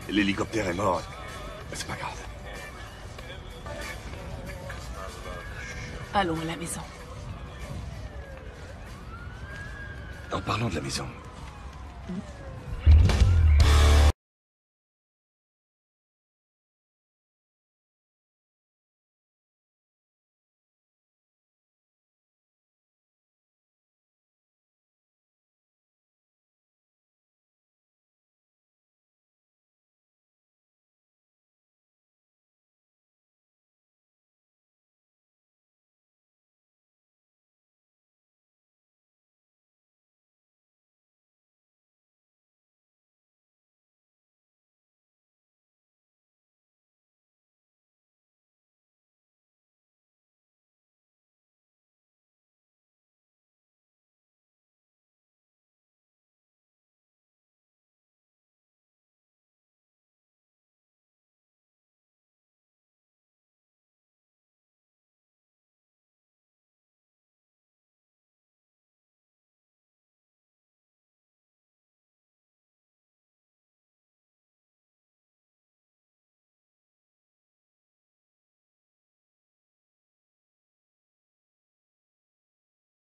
L'hélicoptère est mort. C'est pas grave. Allons à la maison. En parlant de la maison,